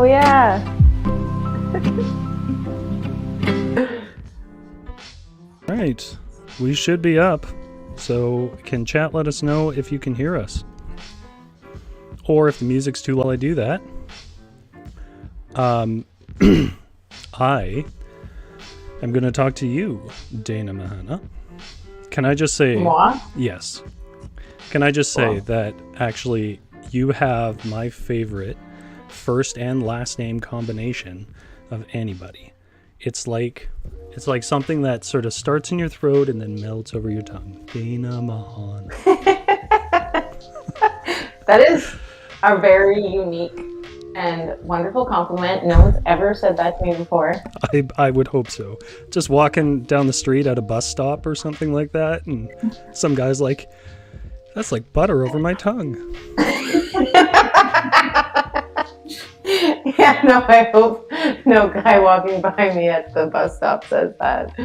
Oh yeah. Right, we should be up. So can chat let us know if you can hear us, or if the music's too loud. I do that. I am going to talk to you, Dayna Mahannah. Can I just say Moi? yes? Can I just say that actually you have my favorite first and last name combination of anybody. It's like something that sort of starts in your throat and then melts over your tongue. Dayna Mahannah. That is a very unique and wonderful compliment. No one's ever said that to me before. I would hope so. Just walking down the street at a bus stop or something like that, and some guy's like, that's like butter over my tongue. Yeah, no, I hope no guy walking by me at the bus stop says that.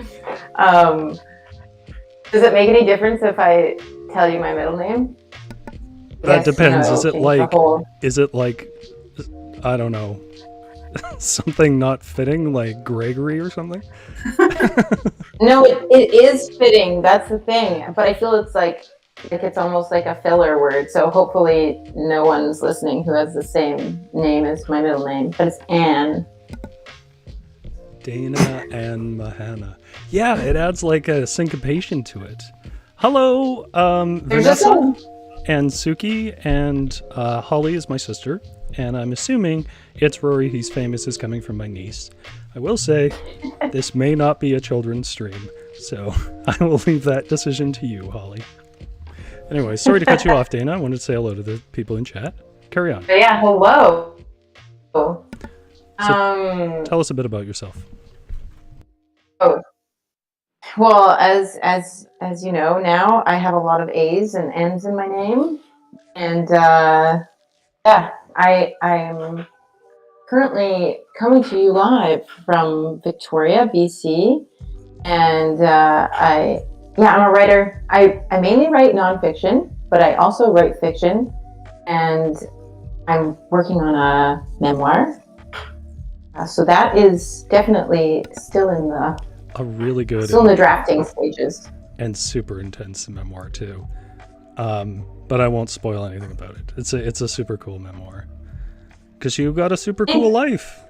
Does it make any difference if I tell you my middle name? That depends. Is it like, I don't know, something not fitting, like Gregory or something? No, it is fitting. That's the thing. But I feel it's like it's almost like a filler word. So hopefully no one's listening who has the same name as my middle name. But it's Anne. Dayna and Mahannah. Yeah, it adds like a syncopation to it. Hello, Vanessa and Suki, and Holly is my sister. And I'm assuming it's Rory, he's famous, is coming from my niece. I will say, this may not be a children's stream, so I will leave that decision to you, Holly. Anyway, sorry to cut you off, Dayna. I wanted to say hello to the people in chat. Carry on. Yeah, hello. So tell us a bit about yourself. Oh, well, as you know now, I have a lot of A's and N's in my name, and yeah, I'm currently coming to you live from Victoria, BC, and I'm a writer. I mainly write nonfiction, but I also write fiction, and I'm working on a memoir. So that is definitely still in the drafting stages. And super intense memoir too. But I won't spoil anything about it. It's a super cool memoir. Because you've got a super cool life.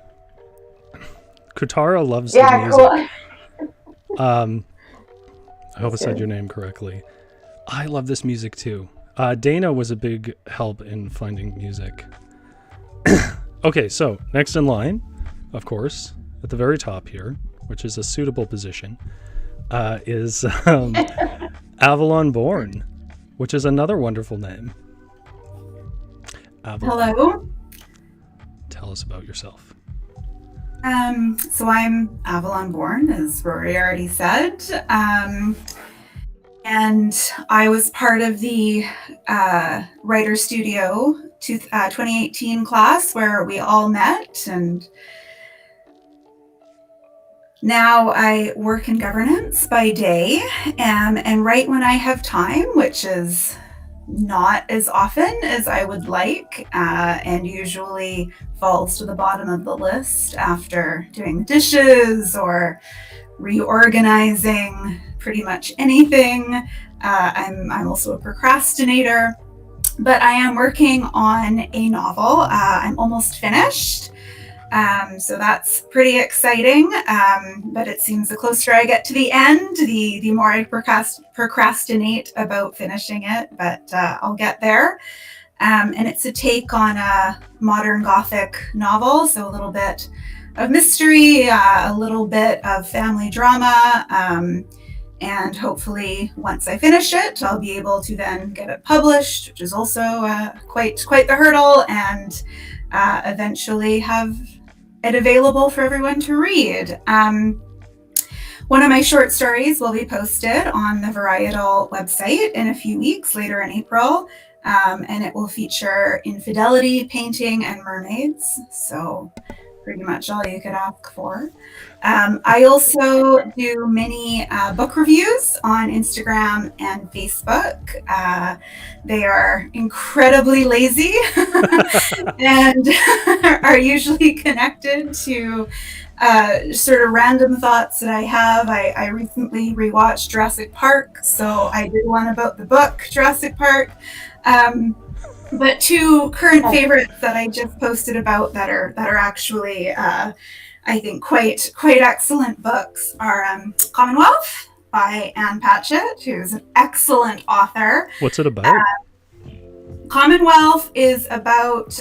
Kutara loves the music. Cool. I hope I said your name correctly. I love this music too. Dayna was a big help in finding music. Okay, so next in line, of course, at the very top here, which is a suitable position, is Avalon Bourne, which is another wonderful name. Avalon. Hello. Tell us about yourself. So I'm Avalon Bourne, as Rory already said. And I was part of the Writer Studio 2018 class where we all met, and now I work in governance by day and write when I have time, which is not as often as I would like, and usually falls to the bottom of the list after doing the dishes or reorganizing pretty much anything. I'm also a procrastinator, but I am working on a novel. I'm almost finished. So that's pretty exciting. But it seems the closer I get to the end, the more I procrastinate about finishing it, but I'll get there. And it's a take on a modern Gothic novel, so a little bit of mystery, a little bit of family drama, and hopefully once I finish it, I'll be able to then get it published, which is also quite the hurdle, and eventually have it available for everyone to read. One of my short stories will be posted on the Varietal website in a few weeks, later in April, and it will feature infidelity, painting, and mermaids. So pretty much all you could ask for. I also do many book reviews on Instagram and Facebook. They are incredibly lazy and are usually connected to sort of random thoughts that I have. I recently rewatched Jurassic Park, so I did one about the book Jurassic Park. But two current favorites that I just posted about that are actually I think quite excellent books are Commonwealth by Anne Patchett, who's an excellent author. What's it about? Commonwealth is about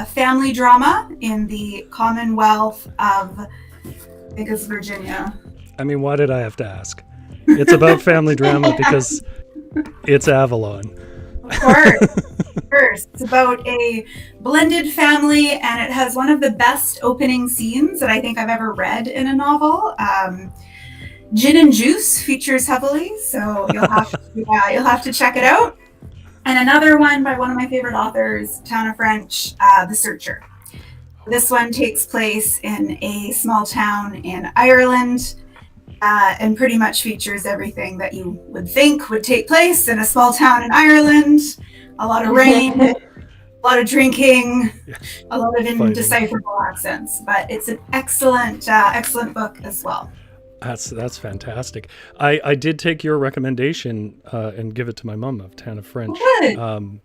family drama in the Commonwealth of, I think it's Virginia. I mean, why did I have to ask? It's about family drama because it's Avalon. Of course. It's about a blended family, and it has one of the best opening scenes that I think I've ever read in a novel. Gin and Juice features heavily, so you'll have to check it out. And another one by one of my favorite authors, Tana French, The Searcher. This one takes place in a small town in Ireland, and pretty much features everything that you would think would take place in a small town in Ireland. A lot of rain, a lot of drinking, a lot of indecipherable accents. But it's an excellent book as well. That's fantastic. I did take your recommendation and give it to my mom of Tana French,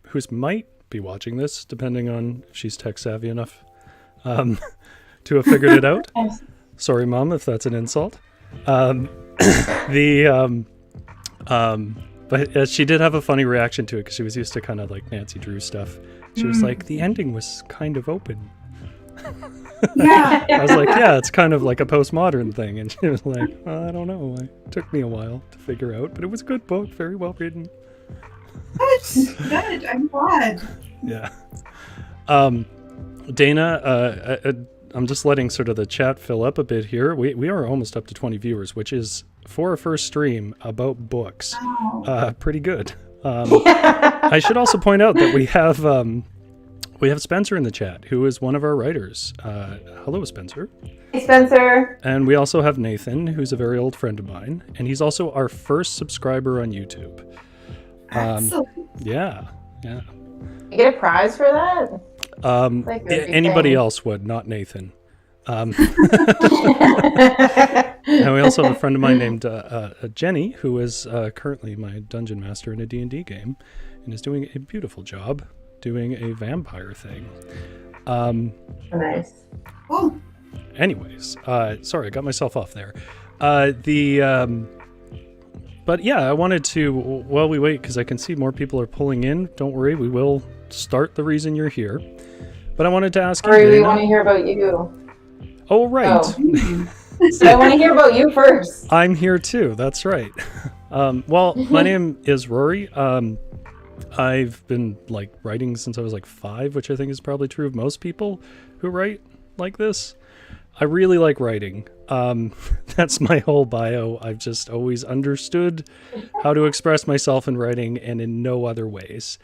who's might be watching this, depending on if she's tech savvy enough to have figured it out. Sorry, Mom, if that's an insult. But she did have a funny reaction to it because she was used to kind of like Nancy Drew stuff. She was like, the ending was kind of open. Yeah. I was like, yeah, it's kind of like a postmodern thing. And she was like, well, I don't know. It took me a while to figure out, but it was a good book, very well written. Good. I'm glad. Yeah. Dayna, I'm just letting sort of the chat fill up a bit here. We are almost up to 20 viewers, which is, for a first stream about books, pretty good. I should also point out that we have Spencer in the chat, who is one of our writers. Hello, Spencer. Hey, Spencer. And we also have Nathan, who's a very old friend of mine, and he's also our first subscriber on YouTube. Yeah. You get a prize for that? Anybody else would, not Nathan. And we also have a friend of mine named Jenny, who is currently my dungeon master in a D&D game and is doing a beautiful job doing a vampire thing. Nice. Oh. Anyways, sorry, I got myself off there. But yeah, I wanted to, while we wait, because I can see more people are pulling in, don't worry, we will start the reason you're here. But I wanted to ask you, Rory, we want to hear about you. Oh, right. So I want to hear about you first. I'm here too, that's right. Well, my name is Rory. I've been like writing since I was like 5, which I think is probably true of most people who write like this. I really like writing. That's my whole bio. I've just always understood how to express myself in writing and in no other ways.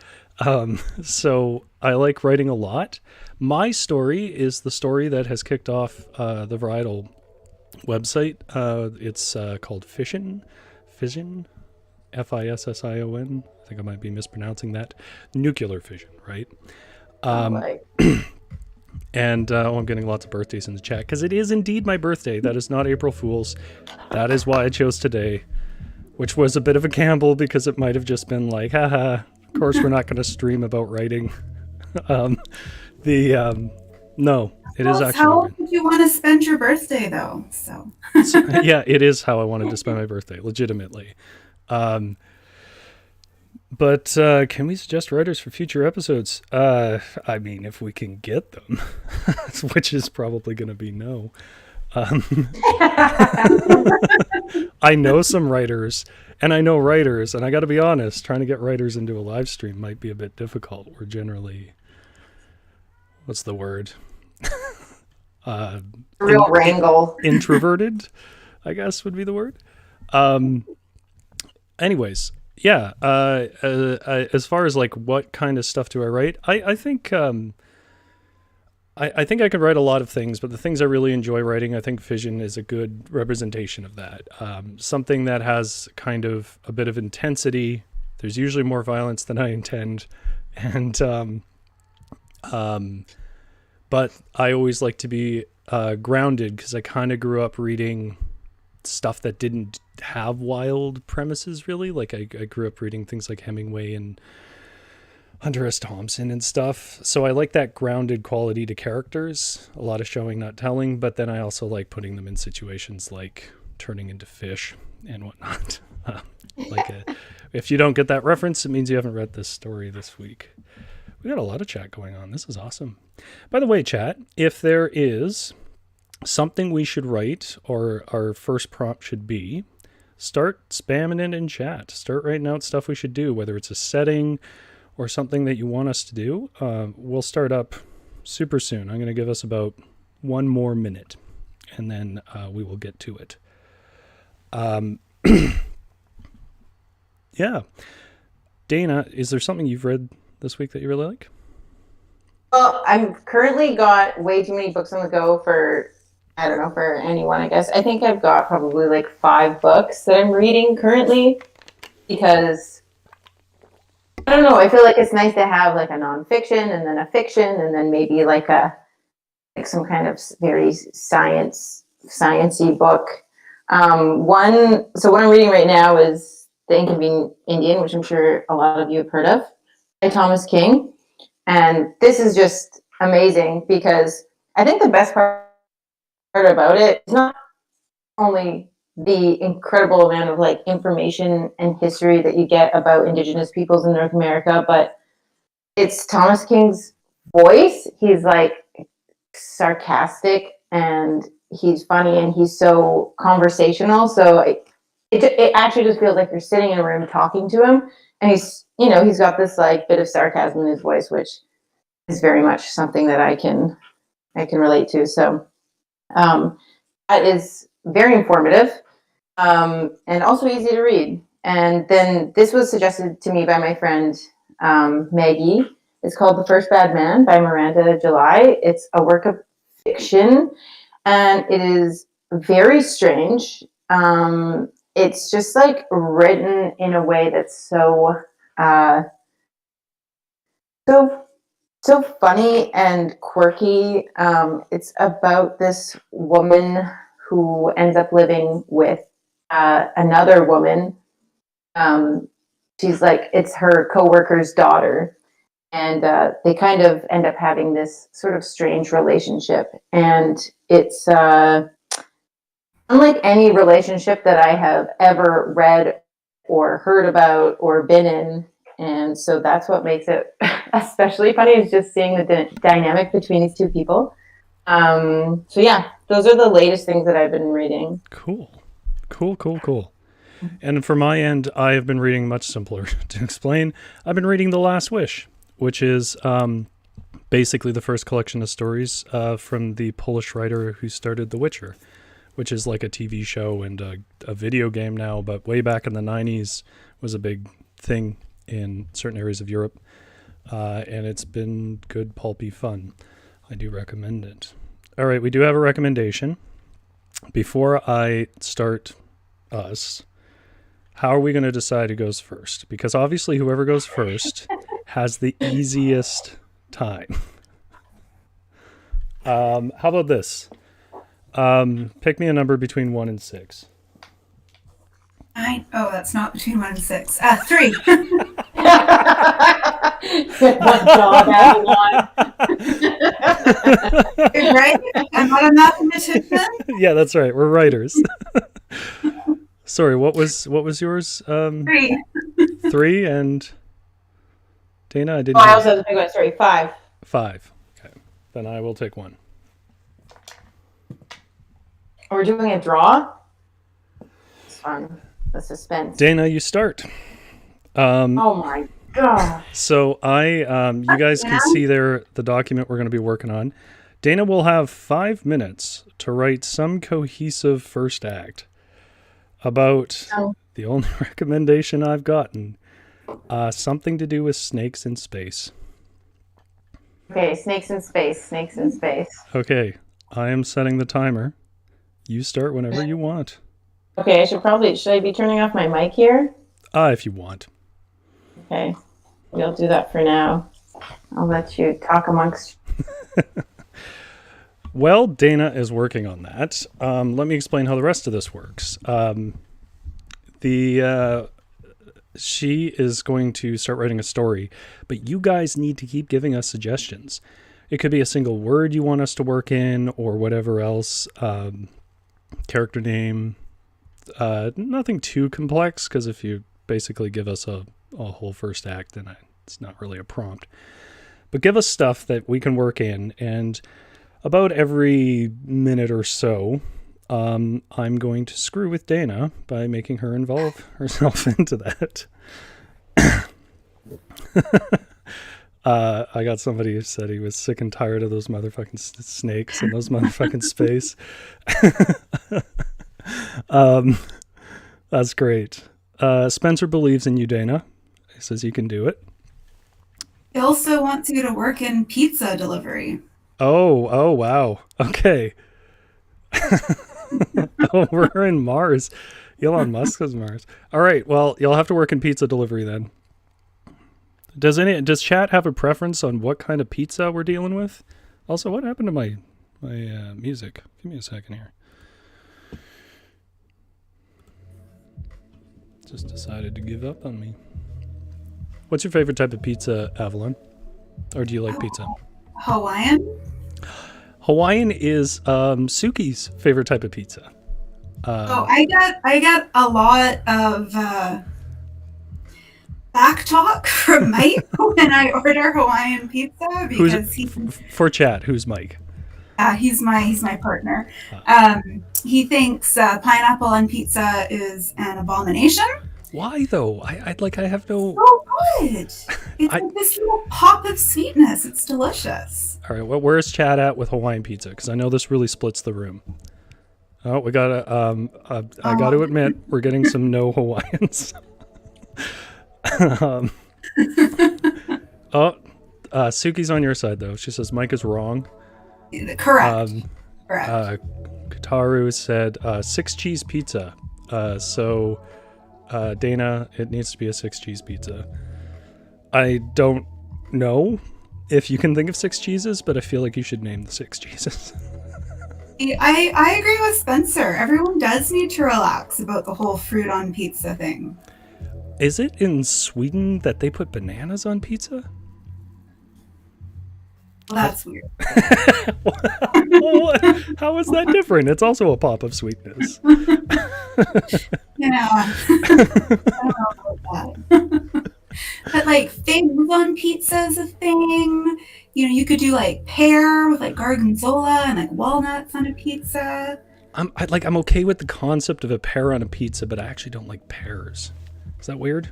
So I like writing a lot. My story is the story that has kicked off the Varietal website. It's called Fission, Fission, Fission. I think I might be mispronouncing that. Nuclear fission, right? And I'm getting lots of birthdays in the chat because it is indeed my birthday. That is not April Fool's. That is why I chose today, which was a bit of a gamble because it might have just been like, haha, of course we're not going to stream about writing. No, it is actually. How would you want to spend your birthday though? So yeah, it is how I wanted to spend my birthday, legitimately. But can we suggest writers for future episodes? I mean, if we can get them, which is probably going to be no. I know some writers, and I know writers, and I got to be honest, trying to get writers into a live stream might be a bit difficult. We're generally, what's the word? Real wrangle. Introverted, I guess would be the word. Anyways. Yeah, as far as like what kind of stuff do I write, I think I think I could write a lot of things, but the things I really enjoy writing, I think Fission is a good representation of that. Something that has kind of a bit of intensity. There's usually more violence than I intend. And, but I always like to be grounded because I kind of grew up reading stuff that didn't have wild premises, really. Like I grew up reading things like Hemingway and Hunter S. Thompson and stuff. So I like that grounded quality to characters, a lot of showing, not telling, but then I also like putting them in situations like turning into fish and whatnot. If you don't get that reference, it means you haven't read this story this week. We got a lot of chat going on. This is awesome. By the way, chat, if there is something we should write or our first prompt should be, start spamming it in chat. Start writing out stuff we should do, whether it's a setting or something that you want us to do. We'll start up super soon. I'm going to give us about 1 more minute, and then we will get to it. Yeah. Dayna, is there something you've read this week that you really like? Well, I've currently got way too many books on the go for, I don't know, for anyone, I guess. I think I've got probably like 5 books that I'm reading currently because I don't know. I feel like it's nice to have like a nonfiction and then a fiction and then maybe like some kind of very sciencey book. So what I'm reading right now is The Inconvenient Indian, which I'm sure a lot of you have heard of, by Thomas King. And this is just amazing because I think the best part about it is not only the incredible amount of like information and history that you get about Indigenous peoples in North America, but it's Thomas King's voice. He's like sarcastic and he's funny and he's so conversational. So it actually just feels like you're sitting in a room talking to him, and he's got this like bit of sarcasm in his voice, which is very much something that I can relate to. So that is very informative. And also easy to read. And then this was suggested to me by my friend Maggie. It's called The First Bad Man by Miranda July. It's a work of fiction, and it is very strange. It's just like written in a way that's so funny and quirky. It's about this woman who ends up living with another woman. She's like, it's her coworker's daughter. And they kind of end up having this sort of strange relationship. And it's unlike any relationship that I have ever read or heard about or been in. And so that's what makes it especially funny, is just seeing the dynamic between these two people. So yeah, those are the latest things that I've been reading. Cool. And for my end, I have been reading much simpler to explain. I've been reading The Last Wish, which is basically the first collection of stories from the Polish writer who started The Witcher, which is like a TV show and a video game now, but way back in the 90s was a big thing in certain areas of Europe. And it's been good, pulpy fun. I do recommend it. All right, we do have a recommendation. Before I start us, how are we going to decide who goes first? Because obviously whoever goes first has the easiest time. How about this? Pick me a number between 1 and 6. That's not between 1 and 6. 3. What job, Avalon? Right? I'm not a mathematician. Yeah, that's right. We're writers. Sorry, what was yours? 3. 3, and Dayna, I didn't. I also have the big one. Sorry, 5. 5. Okay, then I will take 1. We're doing a draw. It's fun. The suspense. Dayna, you start. Oh my god. So you guys can see there the document we're going to be working on. Dayna will have 5 minutes to write some cohesive first act about the only recommendation I've gotten, something to do with snakes in space. Okay, snakes in space. Snakes in space. Okay, I am setting the timer. You start whenever you want. Okay, should I be turning off my mic here? If you want. Okay, we'll do that for now. I'll let you talk amongst. Well, Dayna is working on that. Let me explain how the rest of this works. She is going to start writing a story, but you guys need to keep giving us suggestions. It could be a single word you want us to work in, or whatever else. Character name. Nothing too complex, because if you basically give us a whole first act, then it's not really a prompt. But give us stuff that we can work in, and about every minute or so, I'm going to screw with Dayna by making her involve herself into that. I got somebody who said he was sick and tired of those motherfucking snakes and those motherfucking space. That's great. Spencer believes in you, Dayna. He says you can do it. He also wants you to work in pizza delivery. Oh, wow. Okay. Oh, we're in Mars. Elon Musk is Mars. All right. Well, you'll have to work in pizza delivery then. Does chat have a preference on what kind of pizza we're dealing with? Also, what happened to my music? Give me a second here. Just decided to give up on me. What's your favorite type of pizza, Avalon? Or do you like pizza? Hawaiian? Hawaiian is Suki's favorite type of pizza. I get a lot of back talk from Mike when I order Hawaiian pizza because for chat. Who's Mike? He's my partner. He thinks pineapple on pizza is an abomination. Why though? I have no. So good. It's like this little pop of sweetness. It's delicious. All right, well, where's chat at with Hawaiian pizza? Because I know this really splits the room. Oh, we gotta. I got to admit, we're getting some no Hawaiians. Suki's on your side though. She says Mike is wrong. Correct. Correct. Kataru said 6 cheese pizza. So Dayna, it needs to be a 6 cheese pizza. I don't know if you can think of 6 cheeses, but I feel like you should name the 6 cheeses. I agree with Spencer. Everyone does need to relax about the whole fruit on pizza thing. Is it in Sweden that they put bananas on pizza? Well, that's weird. How is that different? It's also a pop of sweetness. Yeah. I don't know about that. But like figs on pizza is a thing. You know, you could do like pear with like gorgonzola and like walnuts on a pizza. I'm okay with the concept of a pear on a pizza, but I actually don't like pears. Is that weird?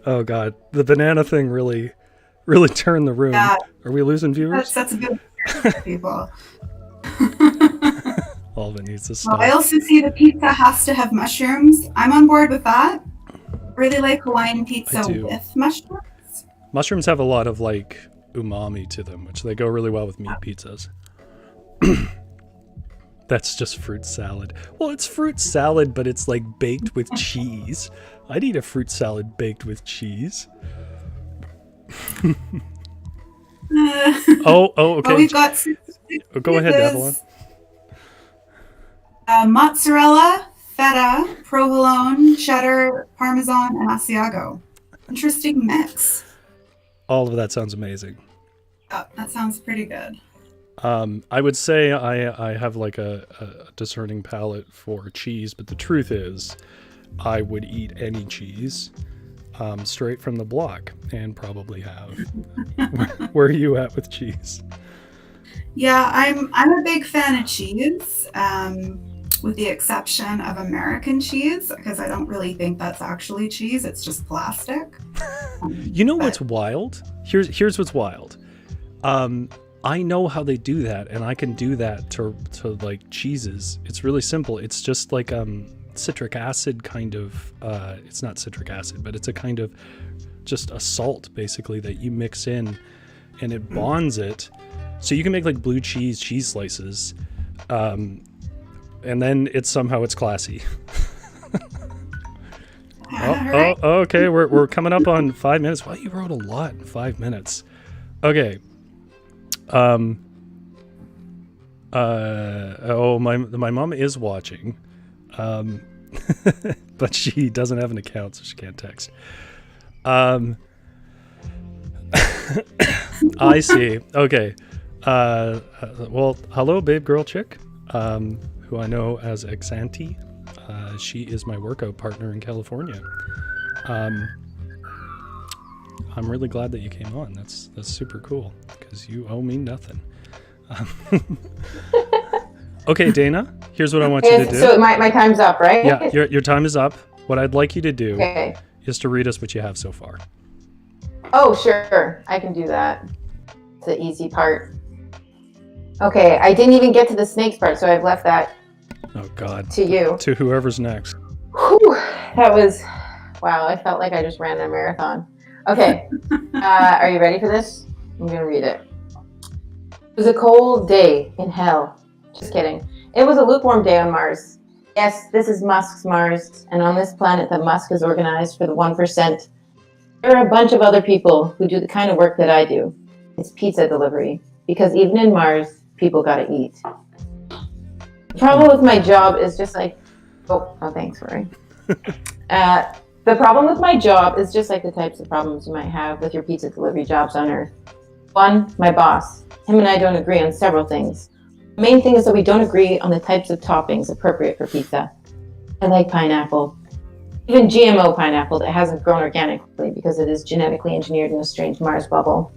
Oh god, the banana thing really turned the room. Yeah. Are we losing viewers? That's a good for people. All of it needs to stop. I also see the pizza has to have mushrooms. I'm on board with that. Really like Hawaiian pizza with mushrooms. Mushrooms have a lot of like umami to them, which they go really well with meat pizzas. That's just fruit salad. Well, it's fruit salad, but it's like baked with cheese. I'd eat a fruit salad baked with cheese. Okay. Well, we've got go ahead, Avalon. Mozzarella, feta, provolone, cheddar, parmesan, and Asiago. Interesting mix. All of that sounds amazing. Oh, that sounds pretty good. I would say I have like a discerning palate for cheese, but the truth is I would eat any cheese straight from the block and probably have. Where are you at with cheese? Yeah, I'm a big fan of cheese, with the exception of American cheese, because I don't really think that's actually cheese. It's just plastic. You know what's wild? Here's what's wild. I know how they do that, and I can do that to like cheeses. It's really simple. It's just like citric acid kind of, it's not citric acid, but it's a kind of just a salt basically that you mix in, and it bonds it. So you can make like blue cheese slices, and then it's classy. Okay. We're coming up on 5 minutes. Wow, you wrote a lot in 5 minutes. Okay. My mom is watching, but she doesn't have an account, so she can't text. I see. Okay. Well, hello, babe girl chick, who I know as Exanti. She is my workout partner in California. I'm really glad that you came on. That's super cool, because you owe me nothing. Okay, Dayna, here's what I want you to do. So my time's up, right? Yeah, your time is up. What I'd like you to do is to read us what you have so far. Oh, sure. I can do that. It's the easy part. Okay, I didn't even get to the snakes part, so I've left that to you. To whoever's next. Whew, that was... Wow, I felt like I just ran a marathon. Okay, are you ready for this? I'm going to read it. It was a cold day in hell. Just kidding. It was a lukewarm day on Mars. Yes, this is Musk's Mars, and on this planet that Musk has organized for the 1%, there are a bunch of other people who do the kind of work that I do. It's pizza delivery, because even in Mars, people gotta eat. The problem with my job is just like... Oh, thanks, Rory. The problem with my job is just like the types of problems you might have with your pizza delivery jobs on Earth. One, my boss. Him and I don't agree on several things. The main thing is that we don't agree on the types of toppings appropriate for pizza. I like pineapple. Even GMO pineapple that hasn't grown organically because it is genetically engineered in a strange Mars bubble.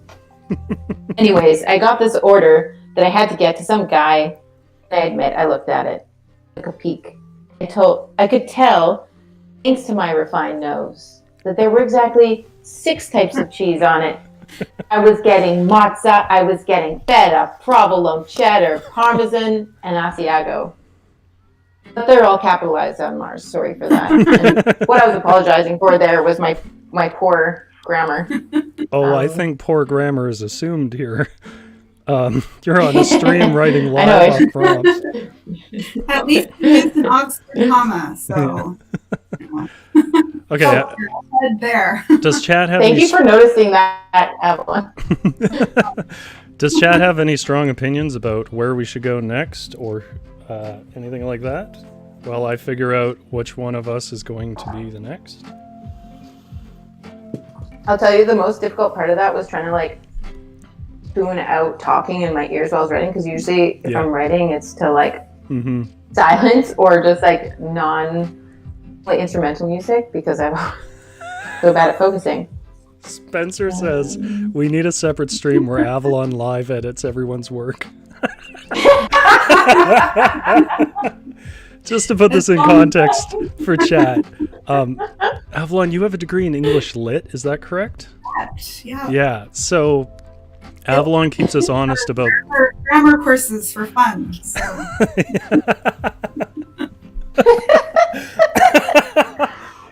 Anyways, I got this order that I had to get to some guy. I admit, I looked at it, took a peek. I could tell, thanks to my refined nose, that there were exactly 6 types of cheese on it. I was getting mozza, I was getting feta, provolone, cheddar, parmesan, and Asiago. But they're all capitalized on Mars. Sorry for that. And what I was apologizing for there was my poor grammar. I think poor grammar is assumed here. You're on a stream writing live off prompts. At least it's an Oxford comma, so... Okay. There. Does Chad have Thank you for noticing that, Avalon. Does Chad have any strong opinions about where we should go next, or anything like that? While I figure out which one of us is going to be the next. I'll tell you, the most difficult part of that was trying to tune out talking in my ears while I was writing, because usually if I'm writing, it's to silence or just instrumental music, because I'm so bad at focusing. Spencer says we need a separate stream where Avalon live edits everyone's work. Just to put this in context for chat, Avalon, you have a degree in English Lit, is that correct? Yeah. Yeah. So Avalon keeps us honest about grammar courses for fun. So.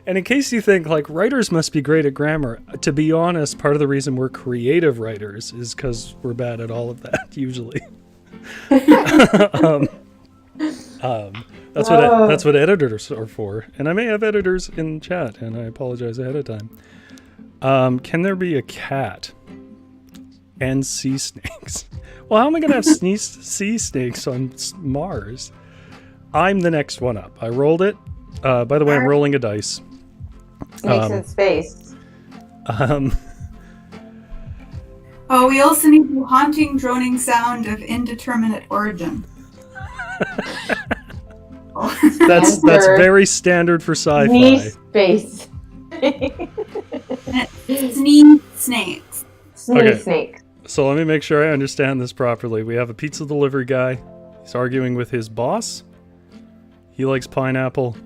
And in case you think writers must be great at grammar, to be honest, part of the reason we're creative writers is because we're bad at all of that usually. That's what editors are for, and I may have editors in chat, and I apologize ahead of time. Can there be a cat and sea snakes? Well, how am I going to have sea snakes on Mars? I'm the next one up. I rolled it. By the way, I'm rolling a dice. Snakes in space. We also need the haunting, droning sound of indeterminate origin. That's very standard for sci-fi. Space. Sneeze snakes. Snake. So let me make sure I understand this properly. We have a pizza delivery guy. He's arguing with his boss. He likes pineapple,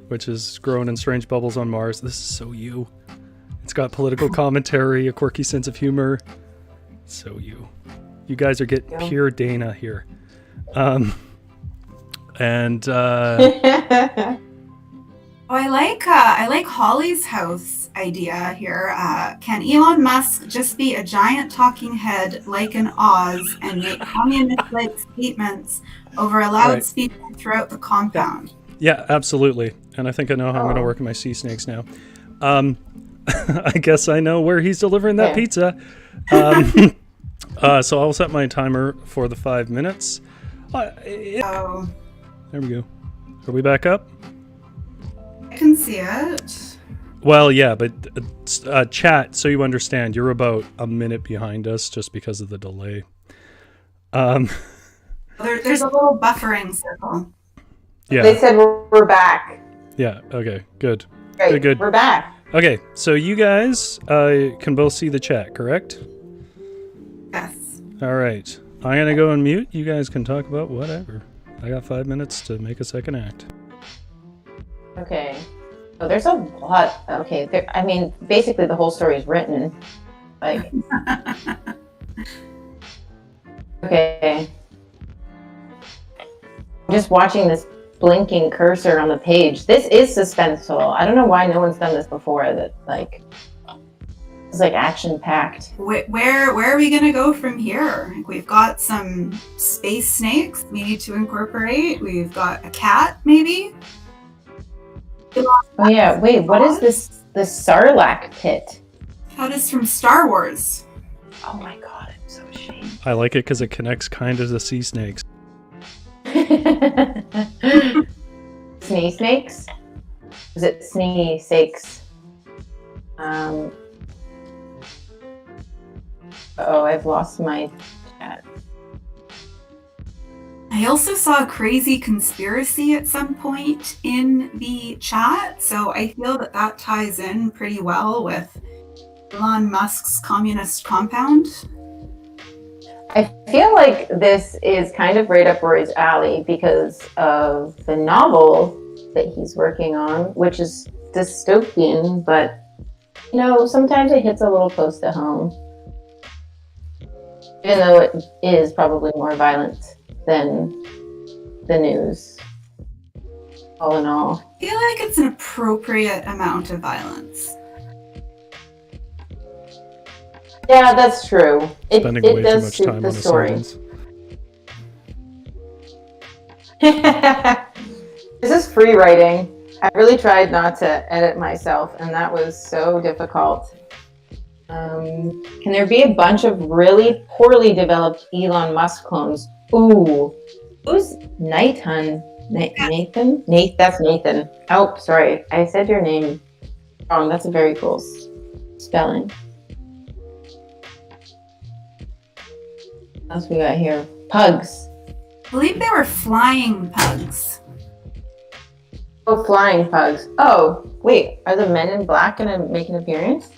which is grown in strange bubbles on Mars. This is so you. It's got political commentary, a quirky sense of humor. So you. You guys are getting pure Dayna here. And Oh, I like Holly's house idea here. Can Elon Musk just be a giant talking head like an Oz and make communist-like statements over a loudspeaker throughout the compound? yeah, absolutely. And I think I know how I'm going to work in my sea snakes now. I guess I know where he's delivering that pizza. So I'll set my timer for the 5 minutes. There we go. Are we back up? I can see it. Well, yeah, but chat, so you understand, you're about a minute behind us just because of the delay. There's a little buffering circle. Yeah. They said we're back. Yeah, okay, good. Great. Good. We're back. Okay, so you guys can both see the chat, correct? Yes. All right. I'm going to go on mute. You guys can talk about whatever. I got 5 minutes to make a second act. Okay. Oh, there's a lot. Okay. I mean, basically the whole story is written. Like. Okay. I'm just watching this blinking cursor on the page. This is suspenseful. I don't know why no one's done this before. That like. It's like action packed. Where are we gonna go from here? We've got some space snakes we need to incorporate. We've got a cat, maybe. Oh yeah, wait, what is this? The Sarlacc pit. That is from Star Wars. Oh my god, I'm so ashamed. I like it because it connects kind of to sea snakes. Snee snakes? Is it snee sakes? Oh, I've lost my chat. I also saw a crazy conspiracy at some point in the chat, so I feel that ties in pretty well with Elon Musk's communist compound. I feel like this is kind of right up Rory's alley because of the novel that he's working on, which is dystopian, but you know, sometimes it hits a little close to home. Even though it is probably more violent than the news, all in all. I feel like it's an appropriate amount of violence. Yeah, that's true. Spending way too much time on a sentence. This is free writing. I really tried not to edit myself, and that was so difficult. Can there be a bunch of really poorly developed Elon Musk clones? Ooh. Who's Nathan? Nathan? That's Nathan. Oh, sorry. I said your name wrong. That's a very cool spelling. What else we got here? Pugs. I believe they were flying pugs. Oh, flying pugs. Oh, wait. Are the men in black going to make an appearance?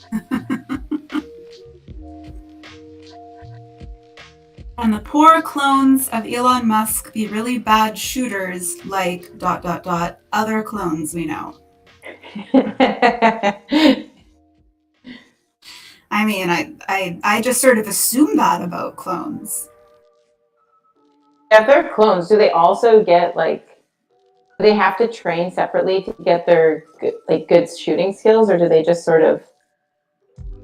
And the poor clones of Elon Musk be really bad shooters like ... other clones we know. I mean, I just sort of assume that about clones. If they're clones, do they also get like, do they have to train separately to get their good shooting skills, or do they just sort of,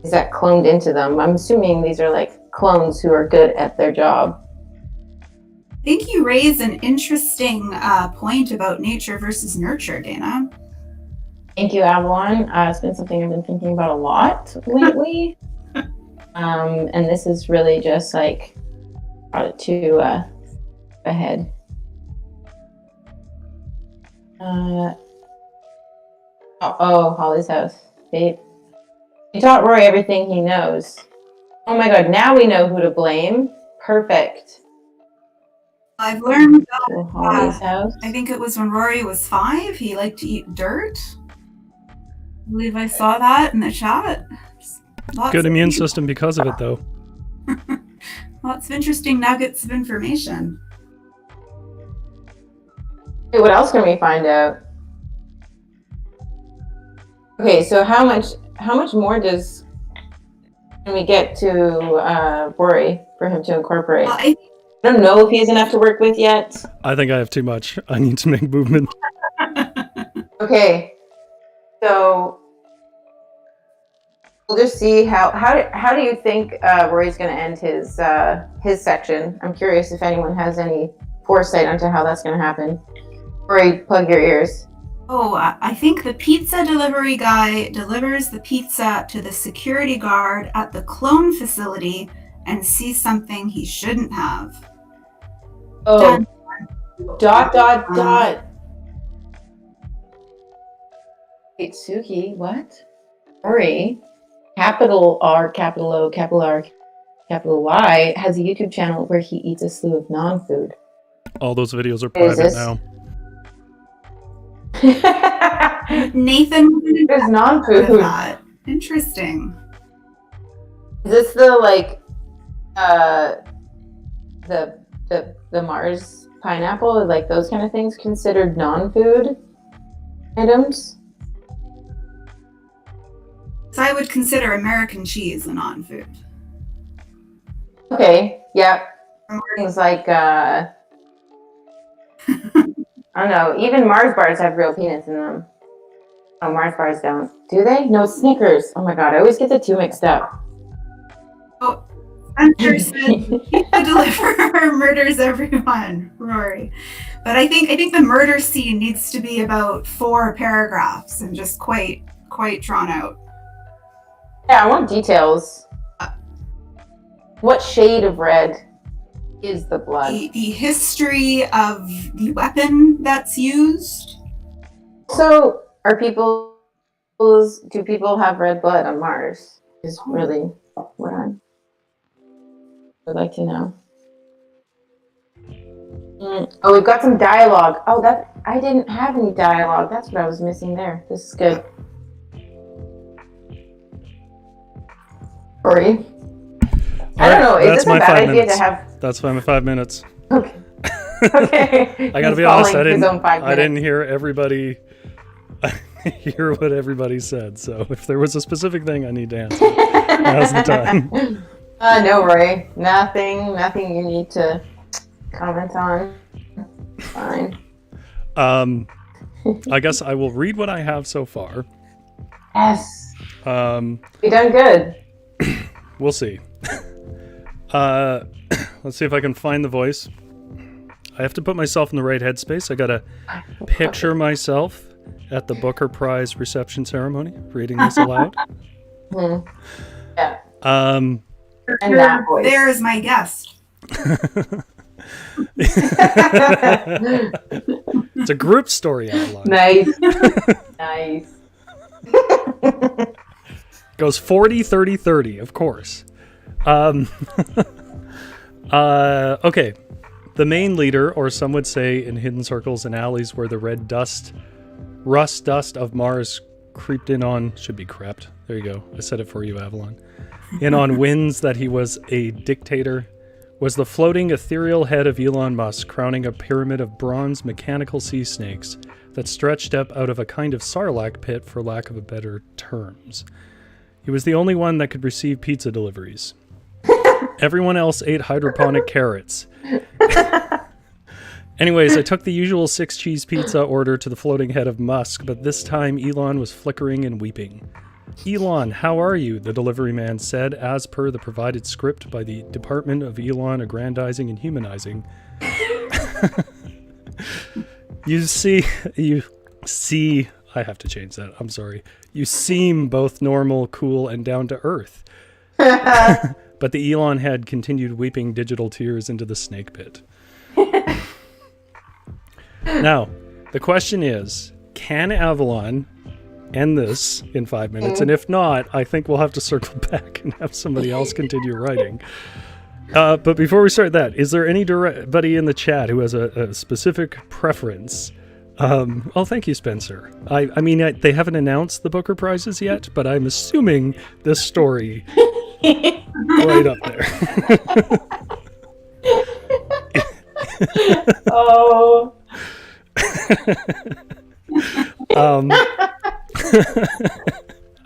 is that cloned into them? I'm assuming these are like clones who are good at their job. I think you raise an interesting point about nature versus nurture, Dayna. Thank you, Avalon. It's been something I've been thinking about a lot lately. And this is really just like brought it to a head. Holly's house. Babe. You taught Rory everything he knows. Oh my god, now we know who to blame. Perfect. I've learned that Holly's house. I think it was when Rory was 5, he liked to eat dirt. I believe I saw that in the chat. Good immune system because of it, though. Lots of interesting nuggets of information. Hey, what else can we find out? Okay, so how much more can we get to Rory for him to incorporate? Well, I I don't know if he has enough to work with yet. I think I have too much. I need to make movement. Okay, so we'll just see how do you think Rory's going to end his section? I'm curious if anyone has any foresight onto how that's going to happen. Rory, plug your ears. Oh, I think the pizza delivery guy delivers the pizza to the security guard at the clone facility and sees something he shouldn't have. Oh, Done. ... Wait, Suki, what? Rory, capital R, capital O, capital R, capital Y, has a YouTube channel where he eats a slew of non-food. All those videos are private now. Nathan, there's non-food. Interesting. Is this the the Mars pineapple, like those kind of things, considered non-food items? So I would consider American cheese a non-food. Okay, yeah. Things like I don't know. Even Mars bars have real peanuts in them. Oh, Mars bars don't. Do they? No, Snickers. Oh my god, I always get the two mixed up. Oh, Spencer said the deliverer murders everyone, Rory. But I think the murder scene needs to be about 4 paragraphs and just quite drawn out. Yeah, I want details. What shade of red is the blood? The history of the weapon that's used. So, do people have red blood on Mars? Is really what I would like to know. Oh, we've got some dialogue. Oh, I didn't have any dialogue. That's what I was missing there. This is good. Rory? I don't know. Is this a bad idea to have... That's my 5 minutes. Okay. Okay. I gotta be honest, I didn't hear everybody... hear what everybody said, so if there was a specific thing I need to answer, now's the time. No, Rory. Nothing you need to comment on. Fine. I guess I will read what I have so far. Yes. You done good. We'll see. Let's see if I can find the voice. I have to put myself in the right headspace. I gotta picture myself at the Booker Prize reception ceremony, reading this aloud. Yeah. And that voice. There is my guest. It's a group story outline. Nice. Nice. Goes 40, 30, 30, of course. Okay. The main leader, or some would say in hidden circles and alleys where the red rust dust of Mars creeped in on, should be crept. There you go. I said it for you, Avalon. In on winds that he was a dictator, was the floating ethereal head of Elon Musk, crowning a pyramid of bronze mechanical sea snakes that stretched up out of a kind of sarlacc pit, for lack of a better terms. He was the only one that could receive pizza deliveries. Everyone else ate hydroponic carrots. Anyways, I took the usual 6-cheese pizza order to the floating head of Musk, but this time Elon was flickering and weeping. "Elon, how are you?" the delivery man said, as per the provided script by the Department of Elon Aggrandizing and Humanizing. You see, I have to change that, I'm sorry. "You seem both normal, cool, and down to earth." But the Elon head continued weeping digital tears into the snake pit. Now, the question is, can Avalon end this in 5 minutes? And if not, I think we'll have to circle back and have somebody else continue writing. But before we start that, is there anybody in the chat who has a specific preference? Oh, thank you, Spencer. I mean, they haven't announced the Booker Prizes yet, but I'm assuming this story right up there. Oh.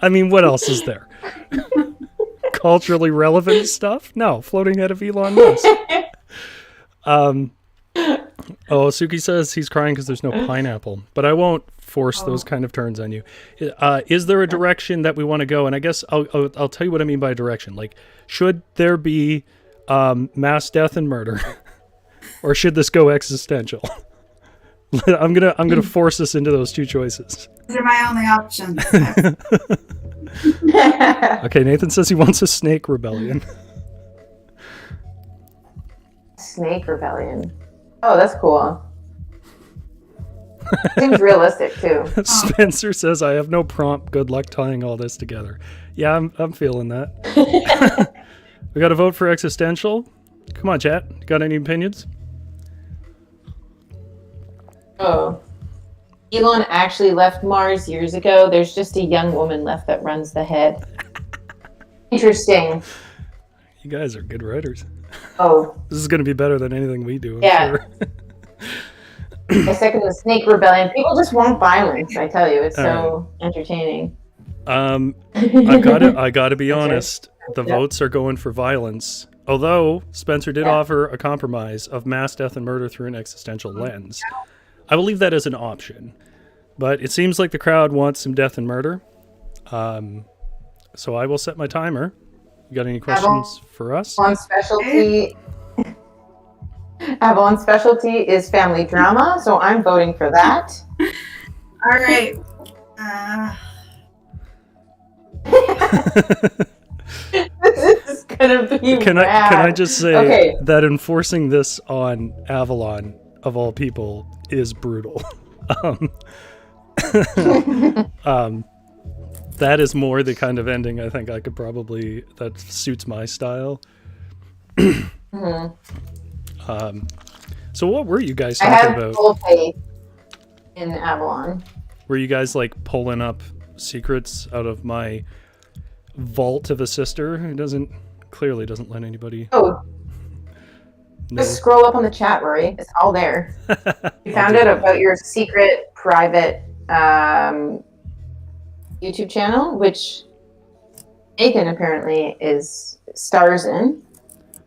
I mean, what else is there? Culturally relevant stuff? No, floating head of Elon Musk. Suki says he's crying because there's no pineapple, but I won't force those kind of turns on you. Is there a direction that we want to go? And I guess I'll tell you what I mean by direction. Like, should there be mass death and murder, or should this go existential? I'm gonna force us into those two choices. Those are my only options. Okay, Nathan says he wants a snake rebellion. Snake rebellion. Oh, that's cool. Seems realistic too. Spencer says I have no prompt. Good luck tying all this together. Yeah, I'm feeling that. We got to vote for existential. Come on, chat. Got any opinions? Oh. Elon actually left Mars years ago. There's just a young woman left that runs the head. Interesting. You guys are good writers. Oh. This is going to be better than anything we do, I'm sure. I second the snake rebellion. People just want violence, I tell you. It's so entertaining. I gotta be honest. The votes are going for violence. Although Spencer did offer a compromise of mass death and murder through an existential lens. I will leave that as an option. But it seems like the crowd wants some death and murder. So I will set my timer. You got any questions for us? Avalon specialty is family drama, so I'm voting for that. All right. This is gonna be Can bad. I just say that enforcing this on Avalon, of all people, is brutal. That is more the kind of ending I think I could probably, that suits my style. So what were you guys talking about? I have full faith in Avalon. Were you guys like pulling up secrets out of my vault of a sister who clearly doesn't let anybody know. Just scroll up on the chat, Rory. It's all there. You found out about your secret private YouTube channel, which Nathan apparently stars in.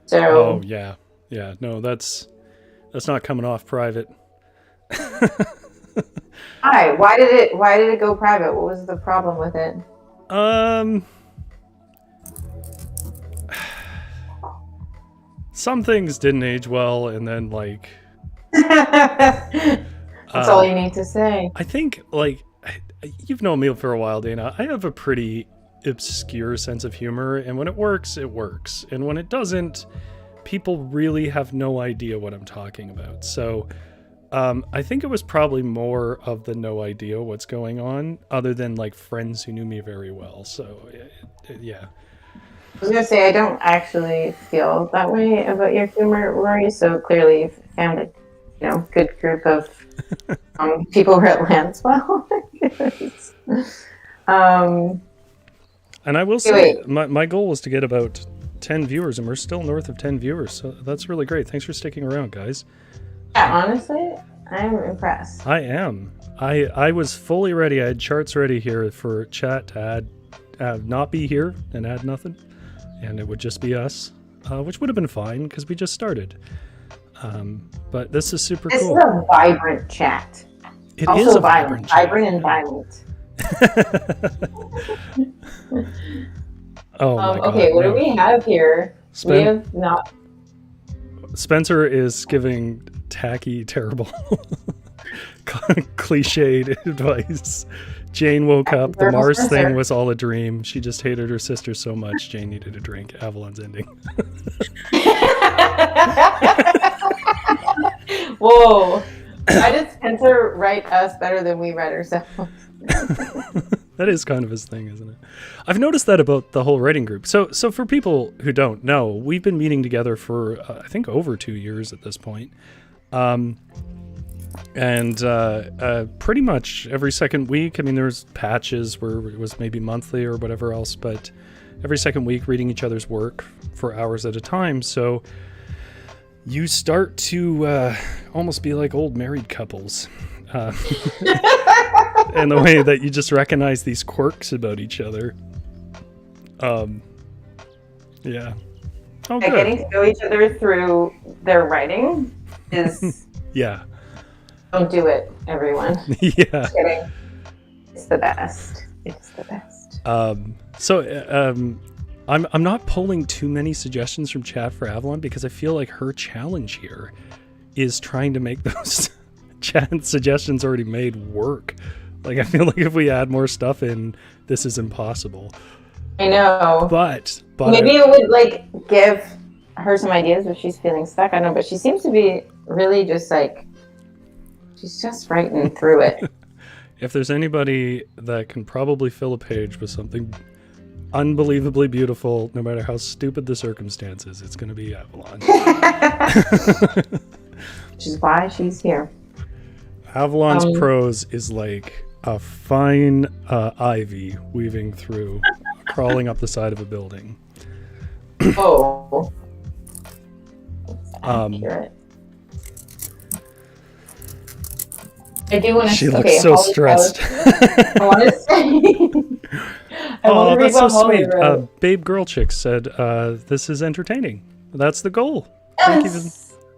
So yeah. No, that's not coming off private. Why did it go private? What was the problem with it? Some things didn't age well, and then like that's all you need to say. I think you've known me for a while, Dayna. I have a pretty obscure sense of humor, and when it works, and when it doesn't, people really have no idea what I'm talking about. So I think it was probably more of the no idea what's going on, other than like friends who knew me very well. So yeah. I was gonna say I don't actually feel that way about your humor, Rory. So clearly you've found a good group of people who are at Lanswell. And I will say my goal was to get about 10 viewers, and we're still north of 10 viewers, so that's really great. Thanks for sticking around, guys. Yeah, honestly, I'm impressed. I am. I was fully ready. I had charts ready here for chat to not be here and add nothing, and it would just be us, which would have been fine because we just started. But this is super cool. This is a vibrant chat. It also is a vibrant chat. Vibrant and violent. Oh my God, okay, what do we have here? We have not. Spencer is giving tacky, terrible, cliched advice. Jane woke up. The Mars thing was all a dream. She just hated her sister so much. Jane needed a drink. Avalon's ending. Whoa. Why did Spencer write us better than we write ourselves? That is kind of his thing, isn't it? I've noticed that about the whole writing group. So for people who don't know, we've been meeting together for, I think, over 2 years at this point. And pretty much every second week, I mean, there's patches where it was maybe monthly or whatever else, but every second week reading each other's work for hours at a time. So you start to almost be like old married couples. And the way that you just recognize these quirks about each other. Yeah. Oh, Like, good. getting to know each other through their writing is Yeah. don't do it, everyone. Yeah. Just kidding. It's the best. It's the best. I'm not pulling too many suggestions from chat for Avalon because I feel like her challenge here is trying to make those chat suggestions already made work. Like, I feel like if we add more stuff in, this is impossible. I know. But maybe it would like give her some ideas if she's feeling stuck. I don't know, but she seems to be really just like she's just writing through it. If there's anybody that can probably fill a page with something unbelievably beautiful, no matter how stupid the circumstances, it's going to be Avalon. Which is why she's here. Avalon's prose is like a fine ivy weaving through, crawling up the side of a building. Oh. Accurate. I do want to. She looks so stressed. I want to say. Oh, that's so sweet. Babe Girl Chick said, "This is entertaining. That's the goal." Yes. Thank you.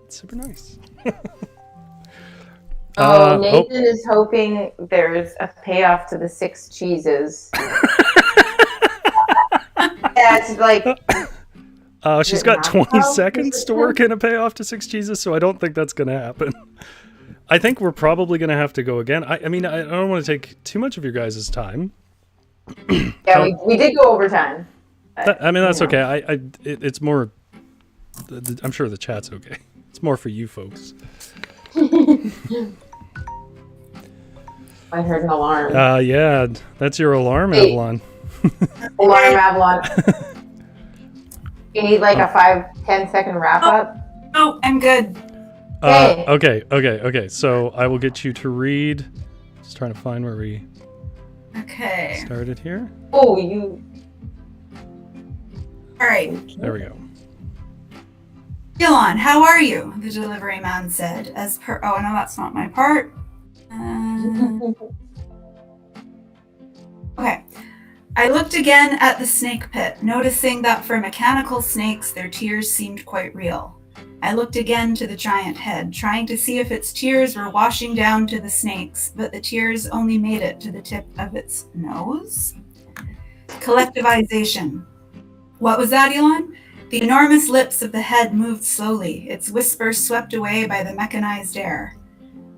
It's super nice. Nathan is hoping there's a payoff to the 6 cheeses. That's like. She's got 20 seconds to work in a payoff to 6 cheeses, so I don't think that's going to happen. I think we're probably going to have to go again. I mean, I don't want to take too much of your guys' time. Yeah, we did go over time. I mean, that's okay. It's more. I'm sure the chat's okay. It's more for you folks. I heard an alarm. Yeah, that's your alarm, Avalon. Alarm, Avalon. You need like a 5-10 second wrap up? Oh, I'm good. Okay. So I will get you to read. Just trying to find where we started here. Oh, you. All right. There we go. Elon, how are you? The delivery man said. As per. Oh no, that's not my part. Okay. I looked again at the snake pit, noticing that for mechanical snakes, their tears seemed quite real. I looked again to the giant head, trying to see if its tears were washing down to the snakes, but the tears only made it to the tip of its nose. Collectivization. What was that, Elon? The enormous lips of the head moved slowly, its whispers swept away by the mechanized air.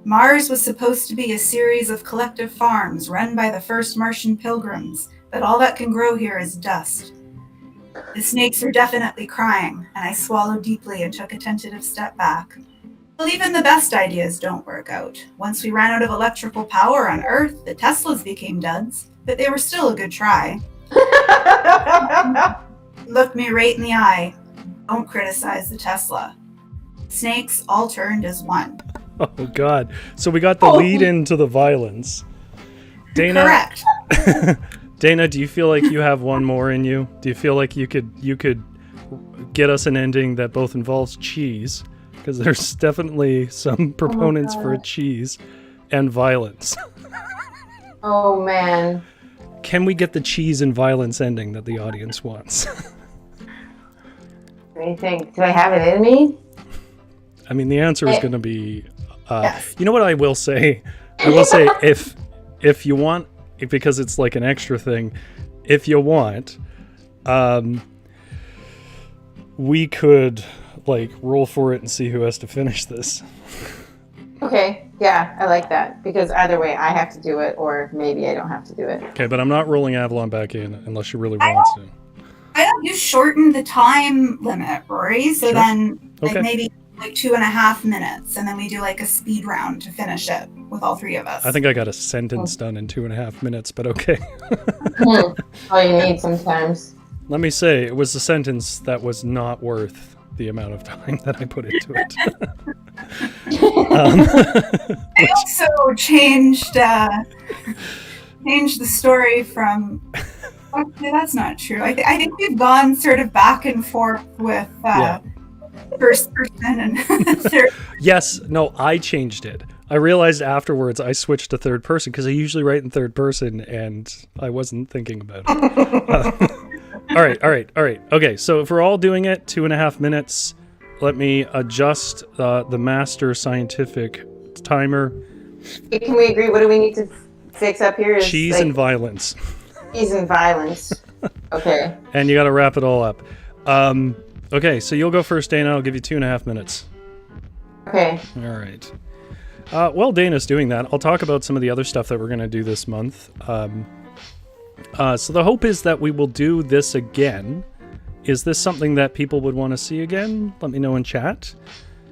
Mars was supposed to be a series of collective farms run by the first Martian pilgrims, but all that can grow here is dust. The snakes were definitely crying, and I swallowed deeply and took a tentative step back. Well, even the best ideas don't work out. Once we ran out of electrical power on Earth, the Teslas became duds, but they were still a good try. Looked me right in the eye. Don't criticize the Tesla. Snakes all turned as one. Oh, God. So we got the lead into the violence. Dayna, correct. Dayna, do you feel like you have one more in you? Do you feel like you could get us an ending that both involves cheese? Because there's definitely some proponents for a cheese and violence. Oh, man. Can we get the cheese and violence ending that the audience wants? What do you think? Do I have it in me? I mean, the answer is going to be, Yes. you know what I will say? I will say if you want, because it's like an extra thing, if you want, we could like roll for it and see who has to finish this. Okay, yeah, I like that. Because either way, I have to do it, or maybe I don't have to do it. Okay, but I'm not rolling Avalon back in unless you really want to. Why don't you shorten the time limit, Rory? So Sure. then Okay. maybe like 2.5 minutes, and then we do like a speed round to finish it with all 3 of us. I think I got a sentence done in 2.5 minutes, but okay. All you need sometimes. Let me say, it was a sentence that was not worth the amount of time that I put into it. I also changed the story from. Okay, that's not true. I think we've gone sort of back and forth with first person and third. Yes, no, I changed it. I realized afterwards I switched to third person because I usually write in third person and I wasn't thinking about it. All right. Okay, so if we're all doing it, 2.5 minutes, let me adjust the master scientific timer. Can we agree? What do we need to fix up here? Is Cheese and violence. Cheese and violence. Okay. And you got to wrap it all up. Okay, so you'll go first, Dayna. I'll give you 2.5 minutes. Okay. All right. While Dayna's doing that, I'll talk about some of the other stuff that we're going to do this month. So the hope is that we will do this again. Is this something that people would want to see again? Let me know in chat.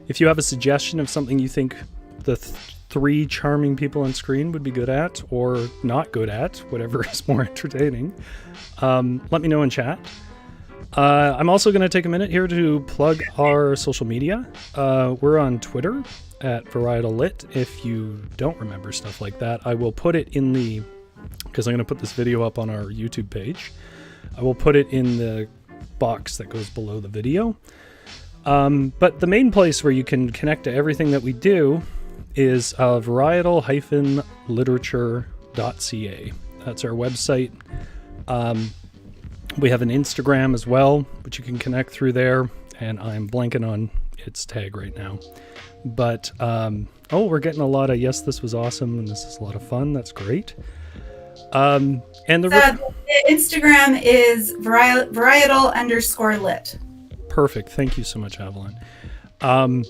If you have a suggestion of something you think the three charming people on screen would be good at or not good at, whatever is more entertaining, let me know in chat. I'm also going to take a minute here to plug our social media. We're on Twitter at VarietalLit. If you don't remember stuff like that, I will put it in the... because I'm going to put this video up on our YouTube page. I will put it in the box that goes below the video. But the main place where you can connect to everything that we do is varietal-literature.ca. That's our website. We have an Instagram as well, which you can connect through there, and I'm blanking on its tag right now. But, we're getting a lot of, yes, this was awesome, and this is a lot of fun. That's great. And the Instagram is varietal_lit. Perfect. Thank you so much, Avalon. And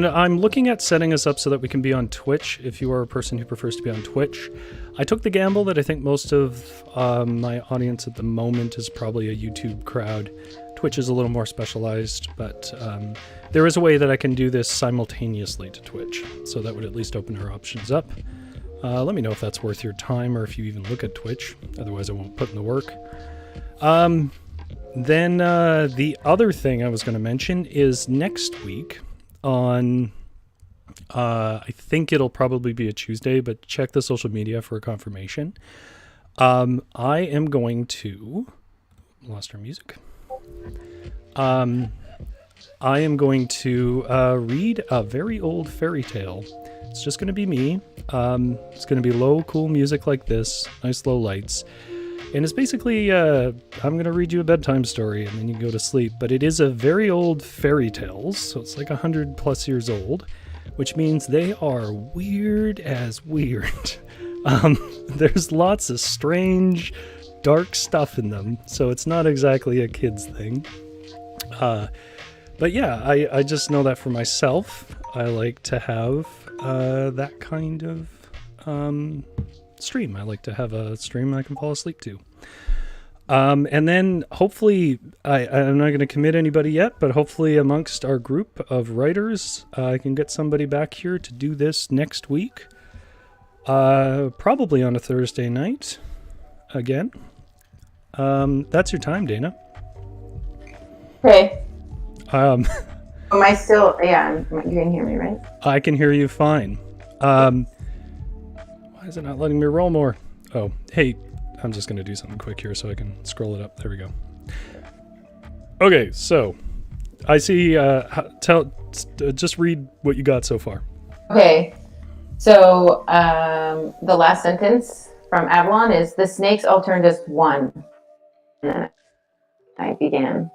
I'm looking at setting us up so that we can be on Twitch if you are a person who prefers to be on Twitch. I took the gamble that I think most of my audience at the moment is probably a YouTube crowd. Twitch is a little more specialized, but there is a way that I can do this simultaneously to Twitch, so that would at least open our options up. Let me know if that's worth your time or if you even look at Twitch. Otherwise, I won't put in the work. Then the other thing I was going to mention is next week on, I think it'll probably be a Tuesday, but check the social media for a confirmation. I am going to... Lost our music. I am going to read a very old fairy tale. It's just going to be me. It's going to be low, cool music like this, nice low lights. And it's basically, I'm going to read you a bedtime story and then you can go to sleep. But it is a very old fairy tales, so it's like 100+ years old, which means they are weird as weird. There's lots of strange, dark stuff in them, so it's not exactly a kid's thing. But yeah, I just know that for myself. I like to have that kind of stream. I like to have a stream I can fall asleep to. And then hopefully, I'm not going to commit anybody yet, but hopefully amongst our group of writers, I can get somebody back here to do this next week. Probably on a Thursday night again. That's your time, Dayna. Okay. Am I still... Yeah, you can hear me, right? I can hear you fine. Why is it not letting me roll more? Oh, hey, I'm just going to do something quick here so I can scroll it up. There we go. Okay, so I see... just read what you got so far. Okay. So the last sentence from Avalon is, the snakes all turned as one. And then I began.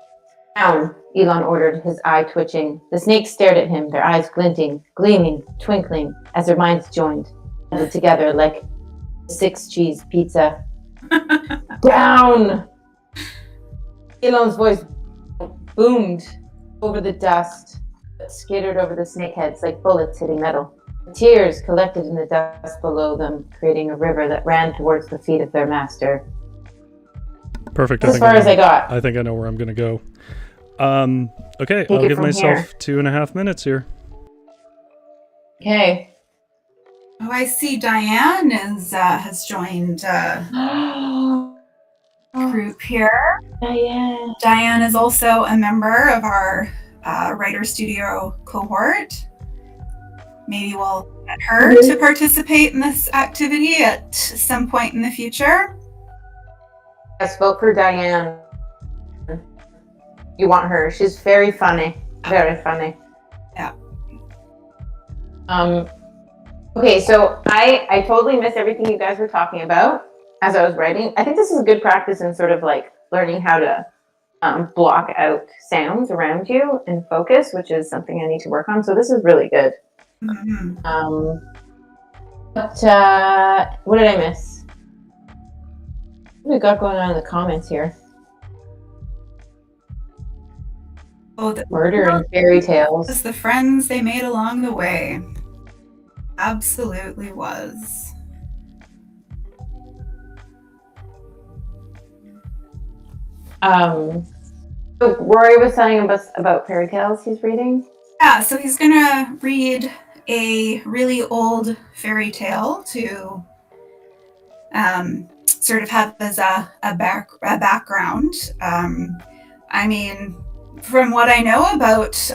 Down, Elon ordered, his eye twitching. The snakes stared at him, their eyes glinting, gleaming, twinkling, as their minds joined, held together like 6-cheese pizza. Down! Elon's voice boomed over the dust, but skittered over the snake heads like bullets hitting metal. Tears collected in the dust below them, creating a river that ran towards the feet of their master. Perfect. As far as I got. I think I know where I'm going to go. Okay, I'll give myself 2.5 minutes here. Okay. Oh, I see Diane has joined group here. Diane. Diane is also a member of our Writer Studio cohort. Maybe we'll get her to participate in this activity at some point in the future. Yes, vote for Diane. You want her. She's very funny. Very funny. Yeah. Okay, so I totally missed everything you guys were talking about. as I was writing. I think this is a good practice in sort of like learning how to block out sounds around you and focus, which is something I need to work on. So this is really good. Mm-hmm. But what did I miss? What do we got going on in the comments here? Oh, the Murder and fairy tales. was the friends they made along the way. Absolutely was. So Rory was telling us about fairy tales he's reading. Yeah, so he's gonna read a really old fairy tale to sort of have as a background. I mean, from what I know about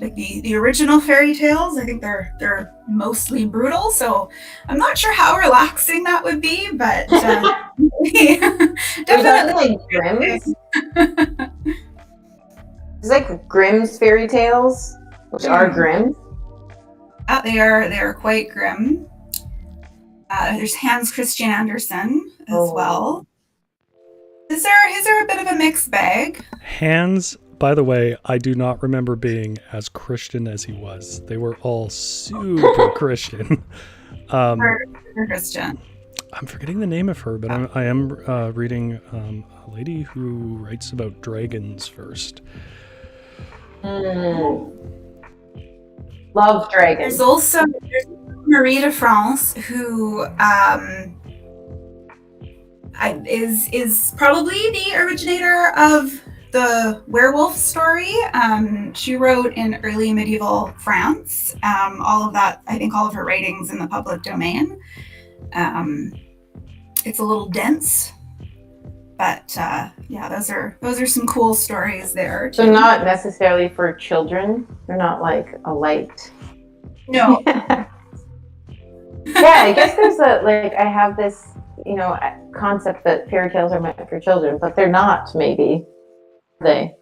like the original fairy tales, I think they're mostly brutal. So I'm not sure how relaxing that would be, but definitely like Grimm's. It's like Grimm's fairy tales, which are grim. They are quite grim. There's Hans Christian Andersen as well. His are a bit of a mixed bag. Hans, by the way, I do not remember being as Christian as he was. They were all super Christian. Christian. I'm forgetting the name of her, but I am reading a lady who writes about dragons first. Love dragons. There's also Marie de France, who is probably the originator of the werewolf story. She wrote in early medieval France. All of that, I think, all of her writings in the public domain. It's a little dense, but yeah, those are some cool stories there. So not necessarily for children. They're not like a light. No. Yeah, I guess there's I have this, concept that fairy tales are meant for children, but they're not. Maybe they.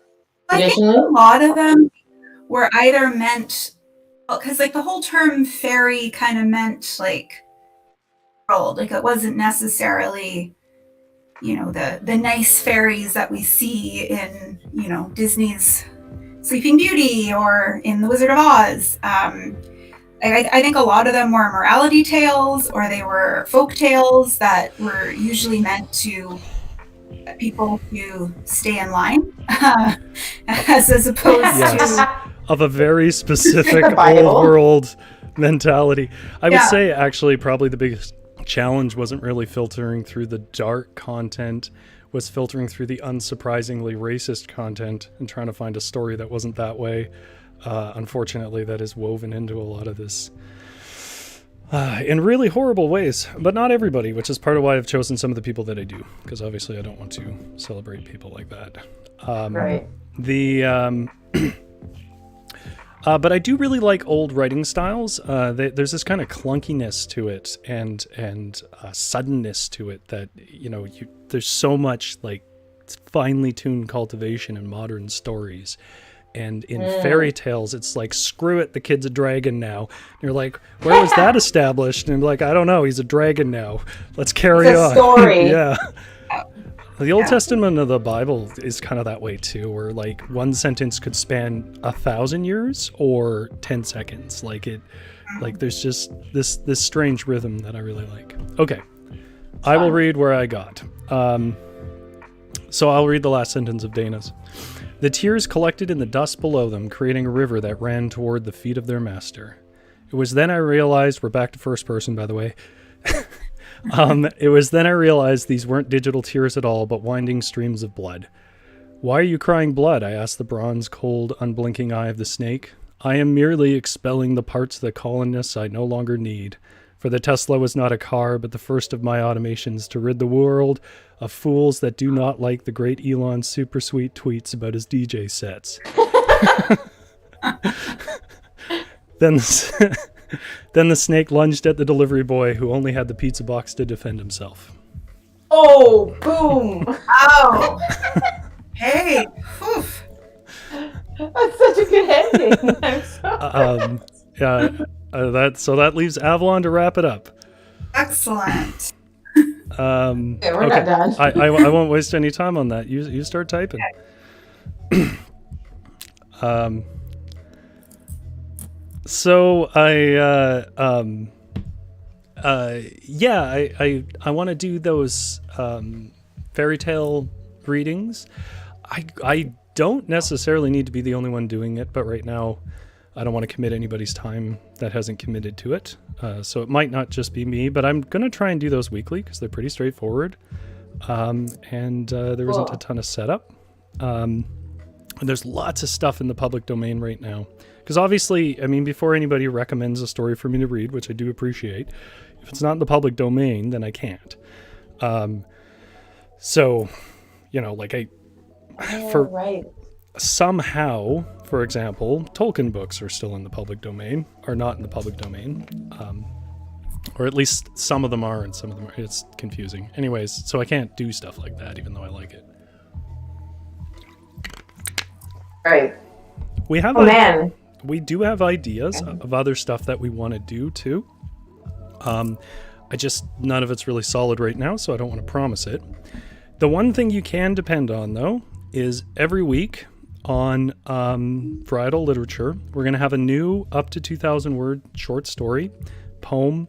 I think a lot of them were either meant, because like the whole term fairy kind of meant like world. Like it wasn't necessarily, the nice fairies that we see in, Disney's Sleeping Beauty or in The Wizard of Oz. I think a lot of them were morality tales, or they were folk tales that were usually meant to get people to stay in line, as opposed to of a very specific old world mentality. I would say actually probably the biggest challenge wasn't really filtering through the dark content, was filtering through the unsurprisingly racist content and trying to find a story that wasn't that way. Unfortunately, that is woven into a lot of this in really horrible ways, but not everybody, which is part of why I've chosen some of the people that I do, because obviously I don't want to celebrate people like that. Right. But I do really like old writing styles. There's this kind of clunkiness to it and suddenness to it that, there's so much like finely tuned cultivation in modern stories. And in fairy tales, it's like, screw it, the kid's a dragon now. And you're like, where was that established? And I'm like, I don't know, he's a dragon now. Let's carry on. It's a story. Yeah. The Old Testament of the Bible is kind of that way too, where like one sentence could span 1,000 years or 10 seconds. Like there's just this strange rhythm that I really like. Okay, I will read where I got. So I'll read the last sentence of Dayna's. The tears collected in the dust below them, creating a river that ran toward the feet of their master. It was then I realized, we're back to first person, by the way. It was then I realized these weren't digital tears at all, but winding streams of blood. Why are you crying blood? I asked the bronze, cold, unblinking eye of the snake. I am merely expelling the parts of the colonists I no longer need. For the Tesla was not a car, but the first of my automations to rid the world of fools that do not like the great Elon's super sweet tweets about his DJ sets. Then the snake lunged at the delivery boy, who only had the pizza box to defend himself. Oh, boom! Oh, hey, oof. That's such a good ending. I'm so that leaves Avalon to wrap it up. Excellent. Okay, we're not done. I won't waste any time on that. You start typing. So I want to do those fairy tale readings. I don't necessarily need to be the only one doing it, but right now I don't want to commit anybody's time that hasn't committed to it. So it might not just be me, but I'm going to try and do those weekly because they're pretty straightforward. And there isn't a ton of setup. And there's lots of stuff in the public domain right now. Because obviously, I mean, before anybody recommends a story for me to read, which I do appreciate, if it's not in the public domain, then I can't. So, like somehow, for example, Tolkien books are still in the public domain, are not in the public domain. Or at least some of them are and some of them are. It's confusing. Anyways, so I can't do stuff like that, even though I like it. Right. Man. We do have ideas of other stuff that we want to do too. None of it's really solid right now, so I don't want to promise it. The one thing you can depend on, though, is every week on varietal literature, we're going to have a new up to 2,000 word short story, poem,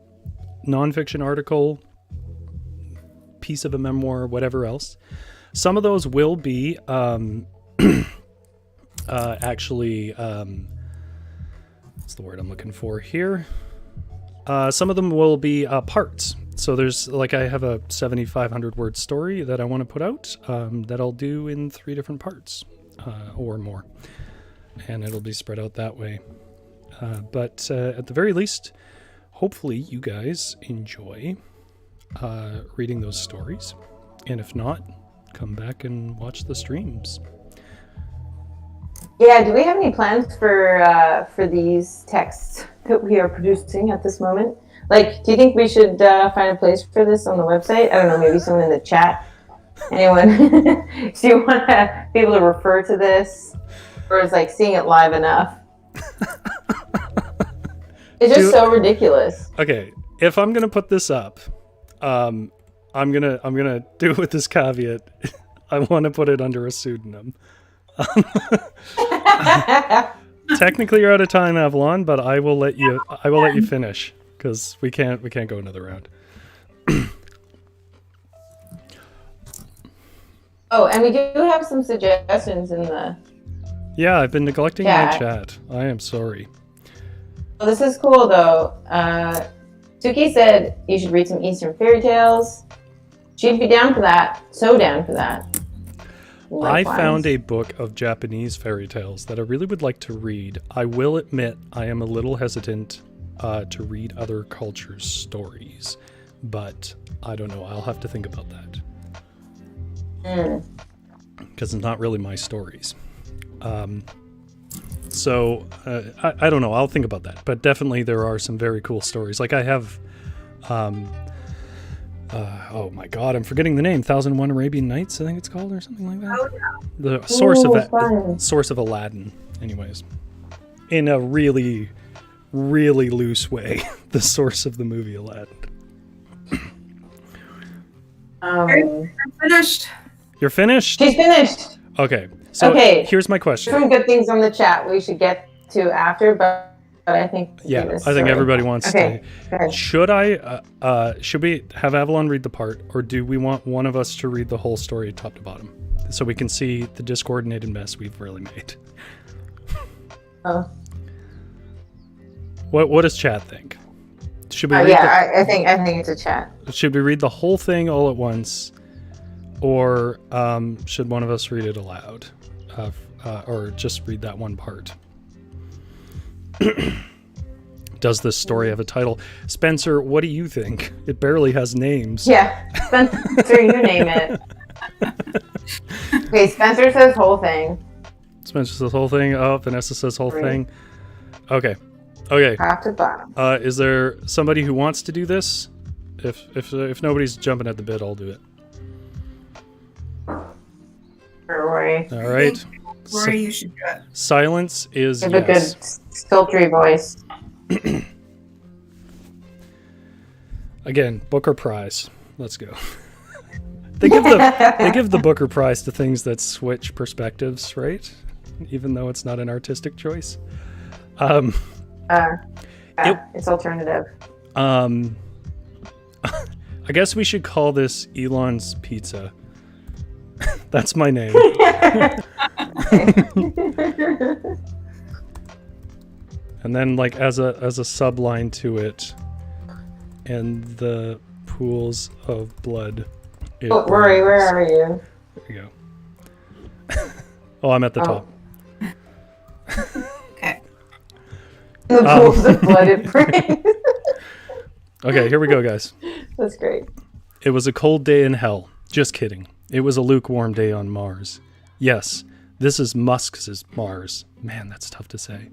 nonfiction article, piece of a memoir, whatever else. Some of those will be what's the word I'm looking for here? Some of them will be parts. So there's I have a 7,500 word story that I want to put out that I'll do in 3 different parts or more. And it'll be spread out that way. But at the very least, hopefully you guys enjoy reading those stories. And if not, come back and watch the streams. Yeah, do we have any plans for these texts that we are producing at this moment? Do you think we should find a place for this on the website? I don't know, maybe someone in the chat. Anyone? Do you want to be able to refer to this? Or is seeing it live enough? It's just so ridiculous. Okay, if I'm gonna put this up, I'm gonna do it with this caveat. I want to put it under a pseudonym. Technically, you're out of time, Avalon, but I will let you finish because we can't go another round. Oh, and we do have some suggestions in the. Yeah, I've been neglecting my chat. I am sorry. Well, this is cool though. Suki said you should read some Eastern fairy tales. She'd be down for that. So down for that. Likewise. I found a book of Japanese fairy tales that I really would like to read. I will admit I am a little hesitant to read other cultures' stories, but I don't know. I'll have to think about that. Because it's not really my stories. So I don't know. I'll think about that. But definitely there are some very cool stories. I have... oh my god, I'm forgetting the name. 1001 Arabian Nights, I think it's called, or something like that. Oh, yeah. The source of Aladdin, anyways. In a really, really loose way. The source of the movie Aladdin. I'm finished. You're finished? She's finished. Okay. So here's my question. Some good things on the chat we should get to after, but I think I think everybody wants to. Should we have Avalon read the part, or do we want one of us to read the whole story top to bottom, so we can see the discoordinated mess we've really made? Oh. What does chat think? Should we? I think it's a chat. Should we read the whole thing all at once, or should one of us read it aloud, or just read that one part? Does this story have a title? Spencer, what do you think? It barely has names. Yeah, Spencer, you name it. Okay, Spencer says whole thing. Spencer says whole thing. Oh, Vanessa says whole thing. Okay. Top to bottom. Is there somebody who wants to do this? If nobody's jumping at the bit, I'll do it. Rory. All right. Rory, you should do it. Silence is Give yes. a good sultry voice. Again, book or prize. Let's go. They give the Booker Prize to things that switch perspectives, right? Even though it's not an artistic choice. It's alternative. I guess we should call this Elon's Pizza. That's my name. And then, like, as a subline to it, and the pools of blood. Rory, where are you? There you go. Oh, I'm at the top. Okay. The pools of blood it brings. Okay, here we go, guys. That's great. It was a cold day in hell. Just kidding. It was a lukewarm day on Mars. Yes, this is Musk's Mars. Man, that's tough to say.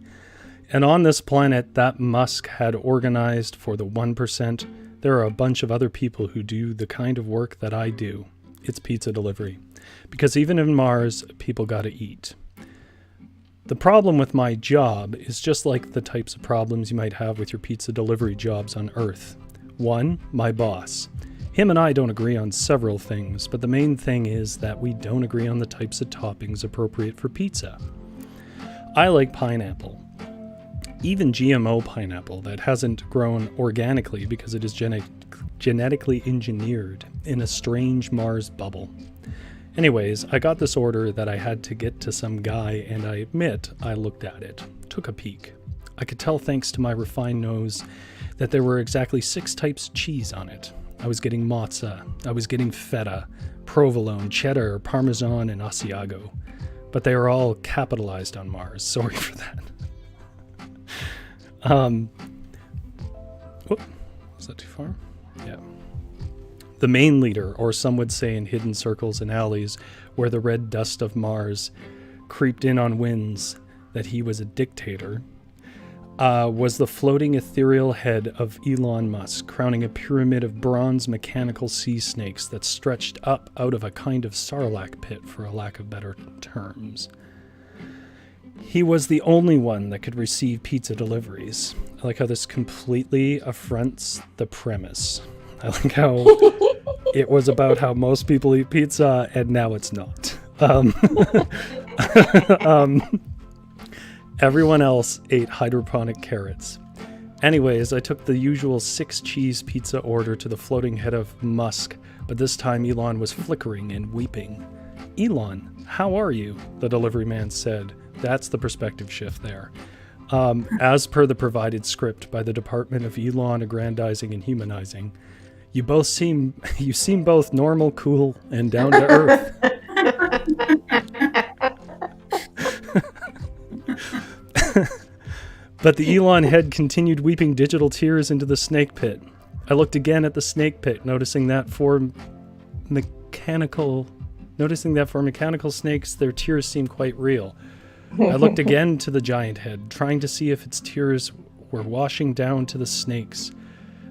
And on this planet that Musk had organized for the 1%, there are a bunch of other people who do the kind of work that I do. It's pizza delivery. Because even in Mars, people gotta eat. The problem with my job is just like the types of problems you might have with your pizza delivery jobs on Earth. One, my boss. Him and I don't agree on several things, but the main thing is that we don't agree on the types of toppings appropriate for pizza. I like pineapple. Even GMO pineapple that hasn't grown organically because it is genetically engineered in a strange Mars bubble. Anyways, I got this order that I had to get to some guy, and I admit I looked at it, took a peek. I could tell thanks to my refined nose that there were exactly 6 types of cheese on it. I was getting mozza, I was getting feta, provolone, cheddar, parmesan, and Asiago. But they are all capitalized on Mars. Sorry for that. Is that too far? Yeah. The main leader, or some would say in hidden circles and alleys where the red dust of Mars creeped in on winds that he was a dictator, was the floating ethereal head of Elon Musk, crowning a pyramid of bronze mechanical sea snakes that stretched up out of a kind of sarlacc pit, for a lack of better terms. He was the only one that could receive pizza deliveries. I like how this completely affronts the premise. I like how it was about how most people eat pizza, and now it's not. Everyone else ate hydroponic carrots. Anyways, I took the usual 6 cheese pizza order to the floating head of Musk, but this time Elon was flickering and weeping. "Elon, how are you?" the delivery man said. That's the perspective shift there. As per the provided script by the Department of Elon Aggrandizing and Humanizing, you seem both normal, cool, and down to earth. But the Elon head continued weeping digital tears into the snake pit. I looked again at the snake pit, noticing that for mechanical snakes, their tears seemed quite real. I looked again to the giant head, trying to see if its tears were washing down to the snakes.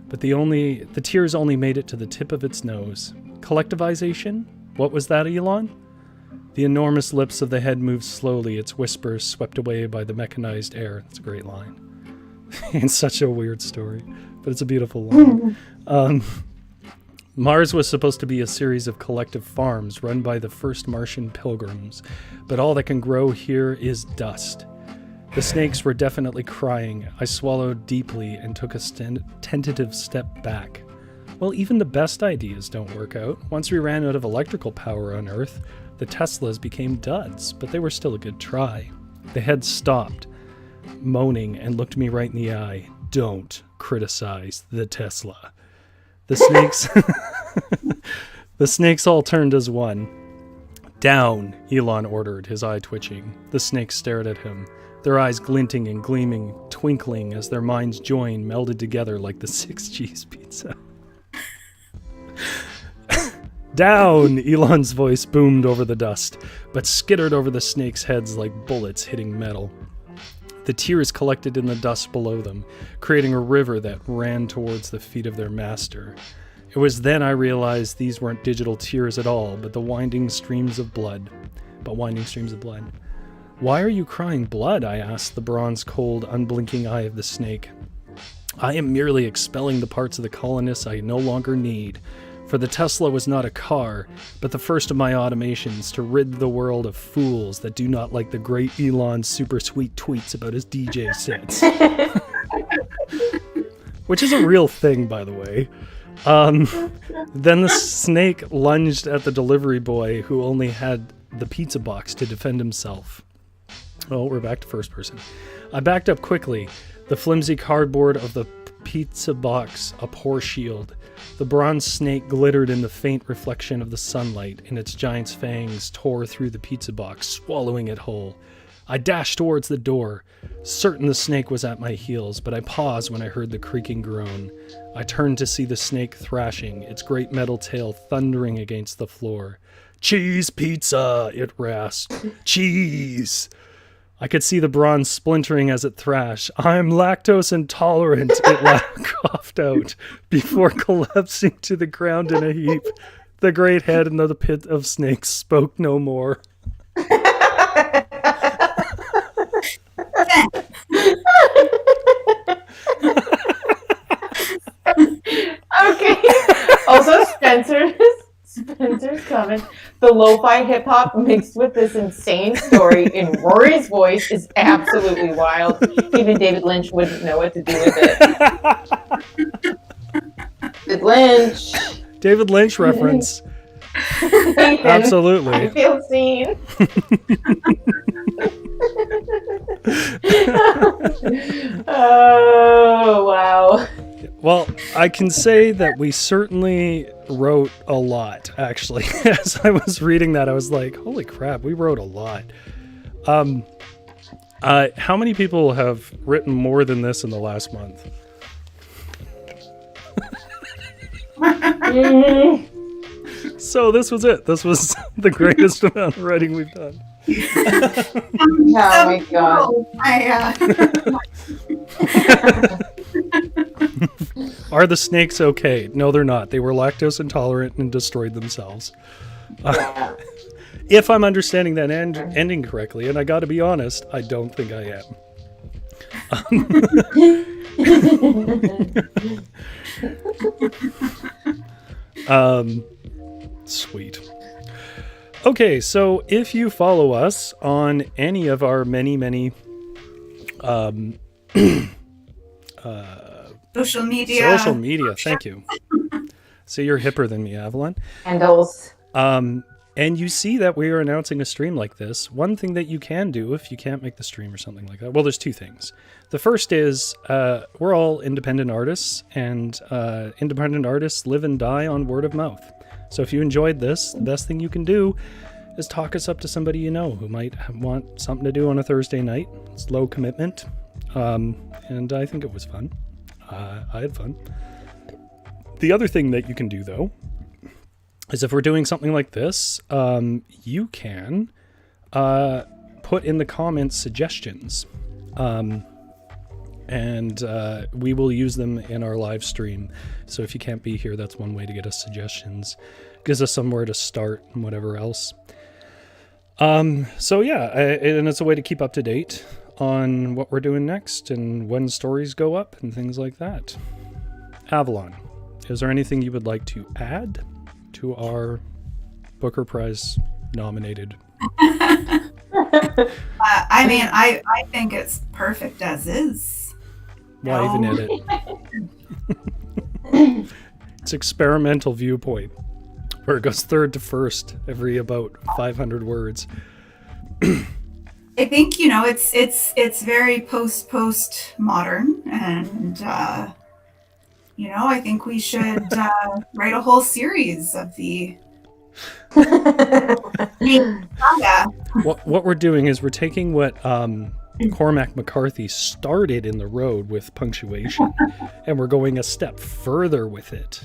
But the tears only made it to the tip of its nose. Collectivization? What was that, Elon? The enormous lips of the head moved slowly, its whispers swept away by the mechanized air. That's a great line. It's such a weird story, but it's a beautiful line. Mars was supposed to be a series of collective farms run by the first Martian pilgrims, but all that can grow here is dust. The snakes were definitely crying. I swallowed deeply and took a tentative step back. Well, even the best ideas don't work out. Once we ran out of electrical power on Earth, the Teslas became duds, but they were still a good try. The head stopped, moaning, and looked me right in the eye. "Don't criticize the Tesla." The snakes all turned as one. "Down," Elon ordered, his eye twitching. The snakes stared at him, their eyes glinting and gleaming, twinkling as their minds joined, melded together like the 6 cheese pizza. "Down!" Elon's voice boomed over the dust, but skittered over the snakes' heads like bullets hitting metal. The tears collected in the dust below them, creating a river that ran towards the feet of their master. It was then I realized these weren't digital tears at all, but winding streams of blood. "Why are you crying blood?" I asked the bronze-cold, unblinking eye of the snake. "I am merely expelling the parts of the colonists I no longer need. For the Tesla was not a car, but the first of my automations to rid the world of fools that do not like the great Elon's super sweet tweets about his DJ sets. Which is a real thing, by the way. Then the snake lunged at the delivery boy who only had the pizza box to defend himself. Oh, we're back to first person. I backed up quickly, the flimsy cardboard of the pizza box a poor shield. The bronze snake glittered in the faint reflection of the sunlight, and its giant's fangs tore through the pizza box, swallowing it whole. I dashed towards the door, certain the snake was at my heels, but I paused when I heard the creaking groan. I turned to see the snake thrashing, its great metal tail thundering against the floor. "Cheese pizza!" it rasped. "Cheese!" I could see the bronze splintering as it thrashed. "I'm lactose intolerant," it coughed out, before collapsing to the ground in a heap. The great head in the pit of snakes spoke no more. Okay. Also, Spencer's comment. The lo-fi hip-hop mixed with this insane story in Rory's voice is absolutely wild. Even David Lynch wouldn't know what to do with it. David Lynch reference. Absolutely. I feel seen. Oh, wow. Well, I can say that we certainly wrote a lot, actually. As I was reading that, I was like, holy crap, we wrote a lot. How many people have written more than this in the last month? So this was it. This was the greatest amount of writing we've done. Oh my god. Are the snakes okay? No, they're not. They were lactose intolerant and destroyed themselves. If I'm understanding that ending correctly, and I gotta be honest, I don't think I am. Sweet. Okay, so if you follow us on any of our many social media, thank you. So you're hipper than me, Avalon. Handles. And you see that we are announcing a stream like this. One thing that you can do if you can't make the stream or something like that. Well, there's two things. The first is we're all independent artists, and independent artists live and die on word of mouth. So if you enjoyed this, the best thing you can do is talk us up to somebody you know who might want something to do on a Thursday night. It's low commitment, and I think it was fun. I had fun. The other thing that you can do, though, is if we're doing something like this, you can put in the comments suggestions, and we will use them in our live stream. So if you can't be here, that's one way to get us suggestions. Gives us somewhere to start and whatever else. So yeah, and it's a way to keep up to date on what we're doing next and when stories go up and things like that. Avalon, is there anything you would like to add to our Booker Prize nominated? I mean, I think it's perfect as is. Why even edit? It's experimental viewpoint, where it goes third to first every about 500 words. I think, it's very post modern, and I think we should write a whole series of the What we're doing is we're taking what Cormac McCarthy started in the road with punctuation, and we're going a step further with it.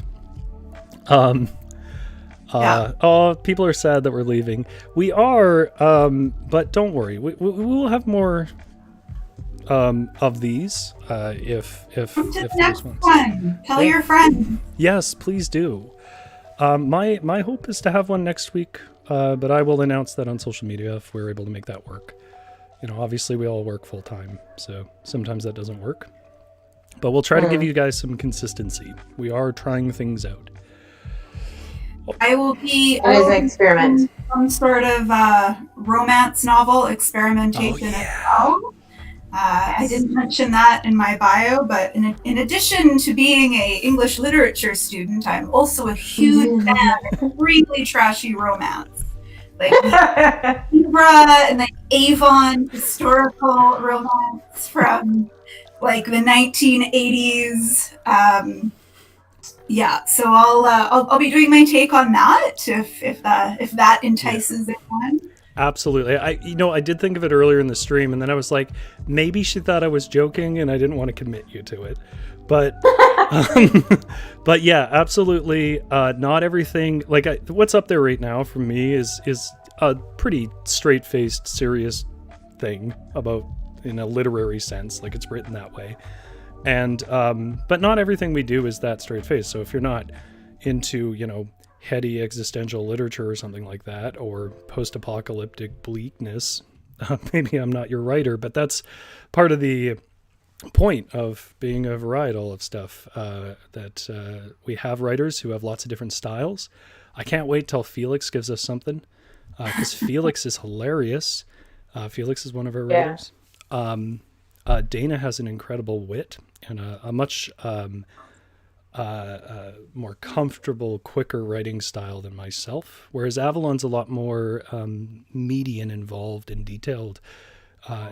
Oh, people are sad that we're leaving. We are, but don't worry. We will have more of these if the next one. Tell your friends. Yes, please do. My hope is to have one next week, but I will announce that on social media if we're able to make that work. Obviously we all work full time, so sometimes that doesn't work. But we'll try to give you guys some consistency. We are trying things out. I will be It is an experiment. some sort of romance novel experimentation as well. I didn't mention that in my bio, but in addition to being a English literature student, I'm also a huge fan of really trashy romance. Like the Libra and the Avon historical romance from like the 1980s. Yeah, so I'll be doing my take on that if that entices anyone. Absolutely. I did think of it earlier in the stream, and then I was like, maybe she thought I was joking, and I didn't want to commit you to it. But, but yeah, absolutely. Not everything. Like what's up there right now for me is a pretty straight-faced, serious thing about in a literary sense, like it's written that way. And but not everything we do is that straight-faced. So if you're not into, heady existential literature or something like that, or post-apocalyptic bleakness, maybe I'm not your writer, but that's part of the point of being a varietal of stuff, that we have writers who have lots of different styles. I can't wait till Felix gives us something, because Felix is hilarious. Felix is one of our writers. Dayna has an incredible wit and a much more comfortable, quicker writing style than myself, whereas Avalon's a lot more meaty and involved and detailed.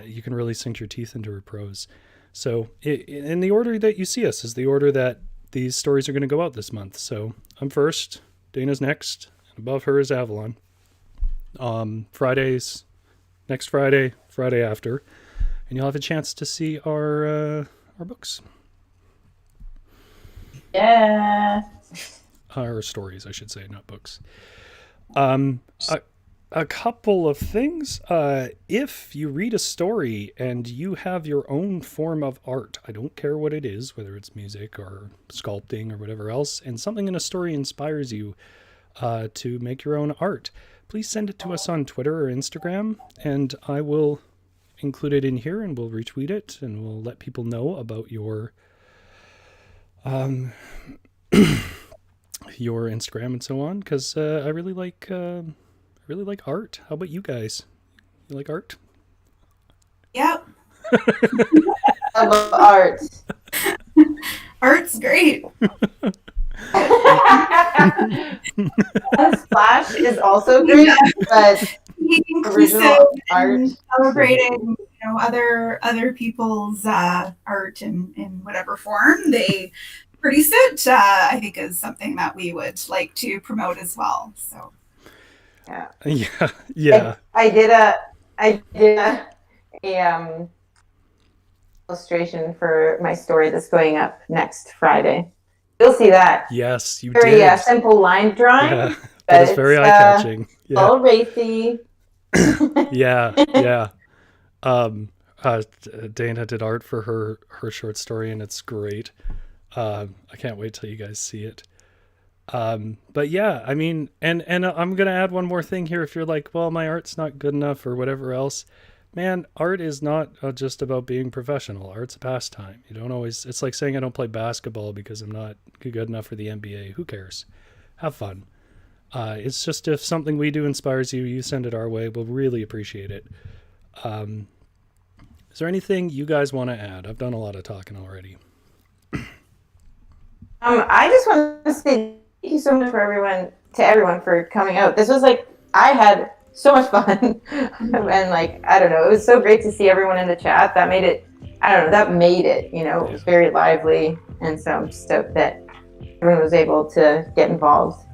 You can really sink your teeth into her prose. So in the order that you see us is the order that these stories are going to go out this month. So I'm first, Dayna's next, and above her is Avalon. Fridays, next Friday, Friday after, and you'll have a chance to see our books. Yeah. Or stories, I should say, not books. A couple of things. If you read a story and you have your own form of art, I don't care what it is, whether it's music or sculpting or whatever else, and something in a story inspires you to make your own art, please send it to us on Twitter or Instagram, and I will include it in here, and we'll retweet it, and we'll let people know about your your Instagram and so on, because I really like art. How about you guys? You like art? Yep. I love art. Art's great. Unsplash is also great, but Being inclusive and celebrating, other people's art in whatever form they produce it, I think is something that we would like to promote as well. So. Yeah. I did a illustration for my story that's going up next Friday. You'll see that. Yes, you very, did. Very simple line drawing. Yeah, but it's very eye-catching. Yeah. All racy. Yeah. Dayna did art for her short story, and it's great. I can't wait till you guys see it. But yeah, I mean, and I'm going to add one more thing here. If you're like, well, my art's not good enough or whatever else, man, art is not just about being professional. Art's a pastime. You don't always, it's like saying I don't play basketball because I'm not good enough for the NBA. Who cares? Have fun. It's just if something we do inspires you, you send it our way. We'll really appreciate it. Is there anything you guys want to add? I've done a lot of talking already. I just want to say thank you so much for everyone for coming out. This was I had so much fun. And I don't know, it was so great to see everyone in the chat. That made it, it was very lively. And so I'm stoked that everyone was able to get involved.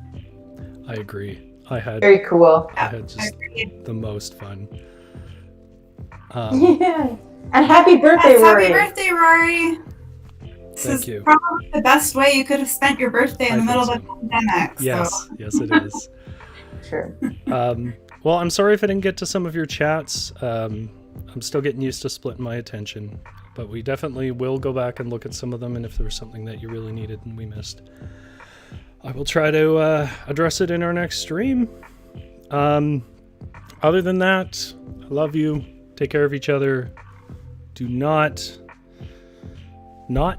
I agree. I had very cool. I had just the most fun. Yeah. And happy birthday, Rory. Happy birthday, Rory. Thank you. Probably the best way you could have spent your birthday in the middle of a pandemic. Yes, yes, it is. Sure. Well, I'm sorry if I didn't get to some of your chats. I'm still getting used to splitting my attention, but we definitely will go back and look at some of them, and if there was something that you really needed and we missed, I will try to address it in our next stream. Other than that, I love you. Take care of each other. Do not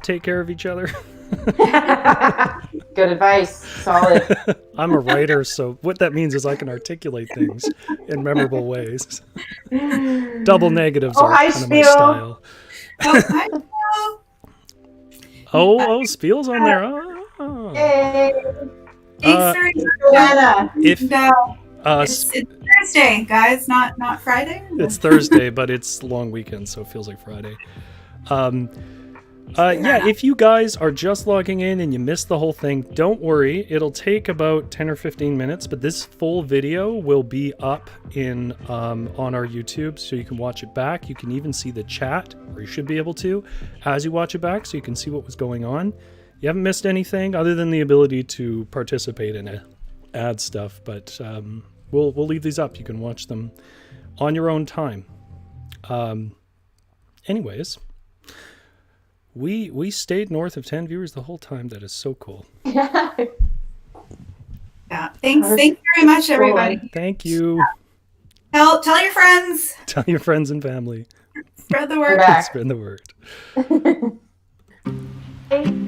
take care of each other. Good advice. Solid. I'm a writer, so what that means is I can articulate things in memorable ways. Double negatives Oh, are hi, kind of my Spiel. style. Oh, hi, Bill. Oh, Spiel's on there. Oh. Hey, Thanks for Uh, Joanna. it's Thursday, guys, not Friday. It's Thursday, but it's long weekend, so it feels like Friday. Yeah, if you guys are just logging in and you missed the whole thing, don't worry. It'll take about 10 or 15 minutes, but this full video will be up in on our YouTube, so you can watch it back. You can even see the chat, or you should be able to, as you watch it back, so you can see what was going on. You haven't missed anything other than the ability to participate in it, add stuff, but we'll leave these up. You can watch them on your own time. Anyways, we stayed north of 10 viewers the whole time. That is so cool. Yeah. Thanks very much, everybody. Thank you. Tell your friends. Tell your friends and family. Spread the word. Back. Spread the word. Hey.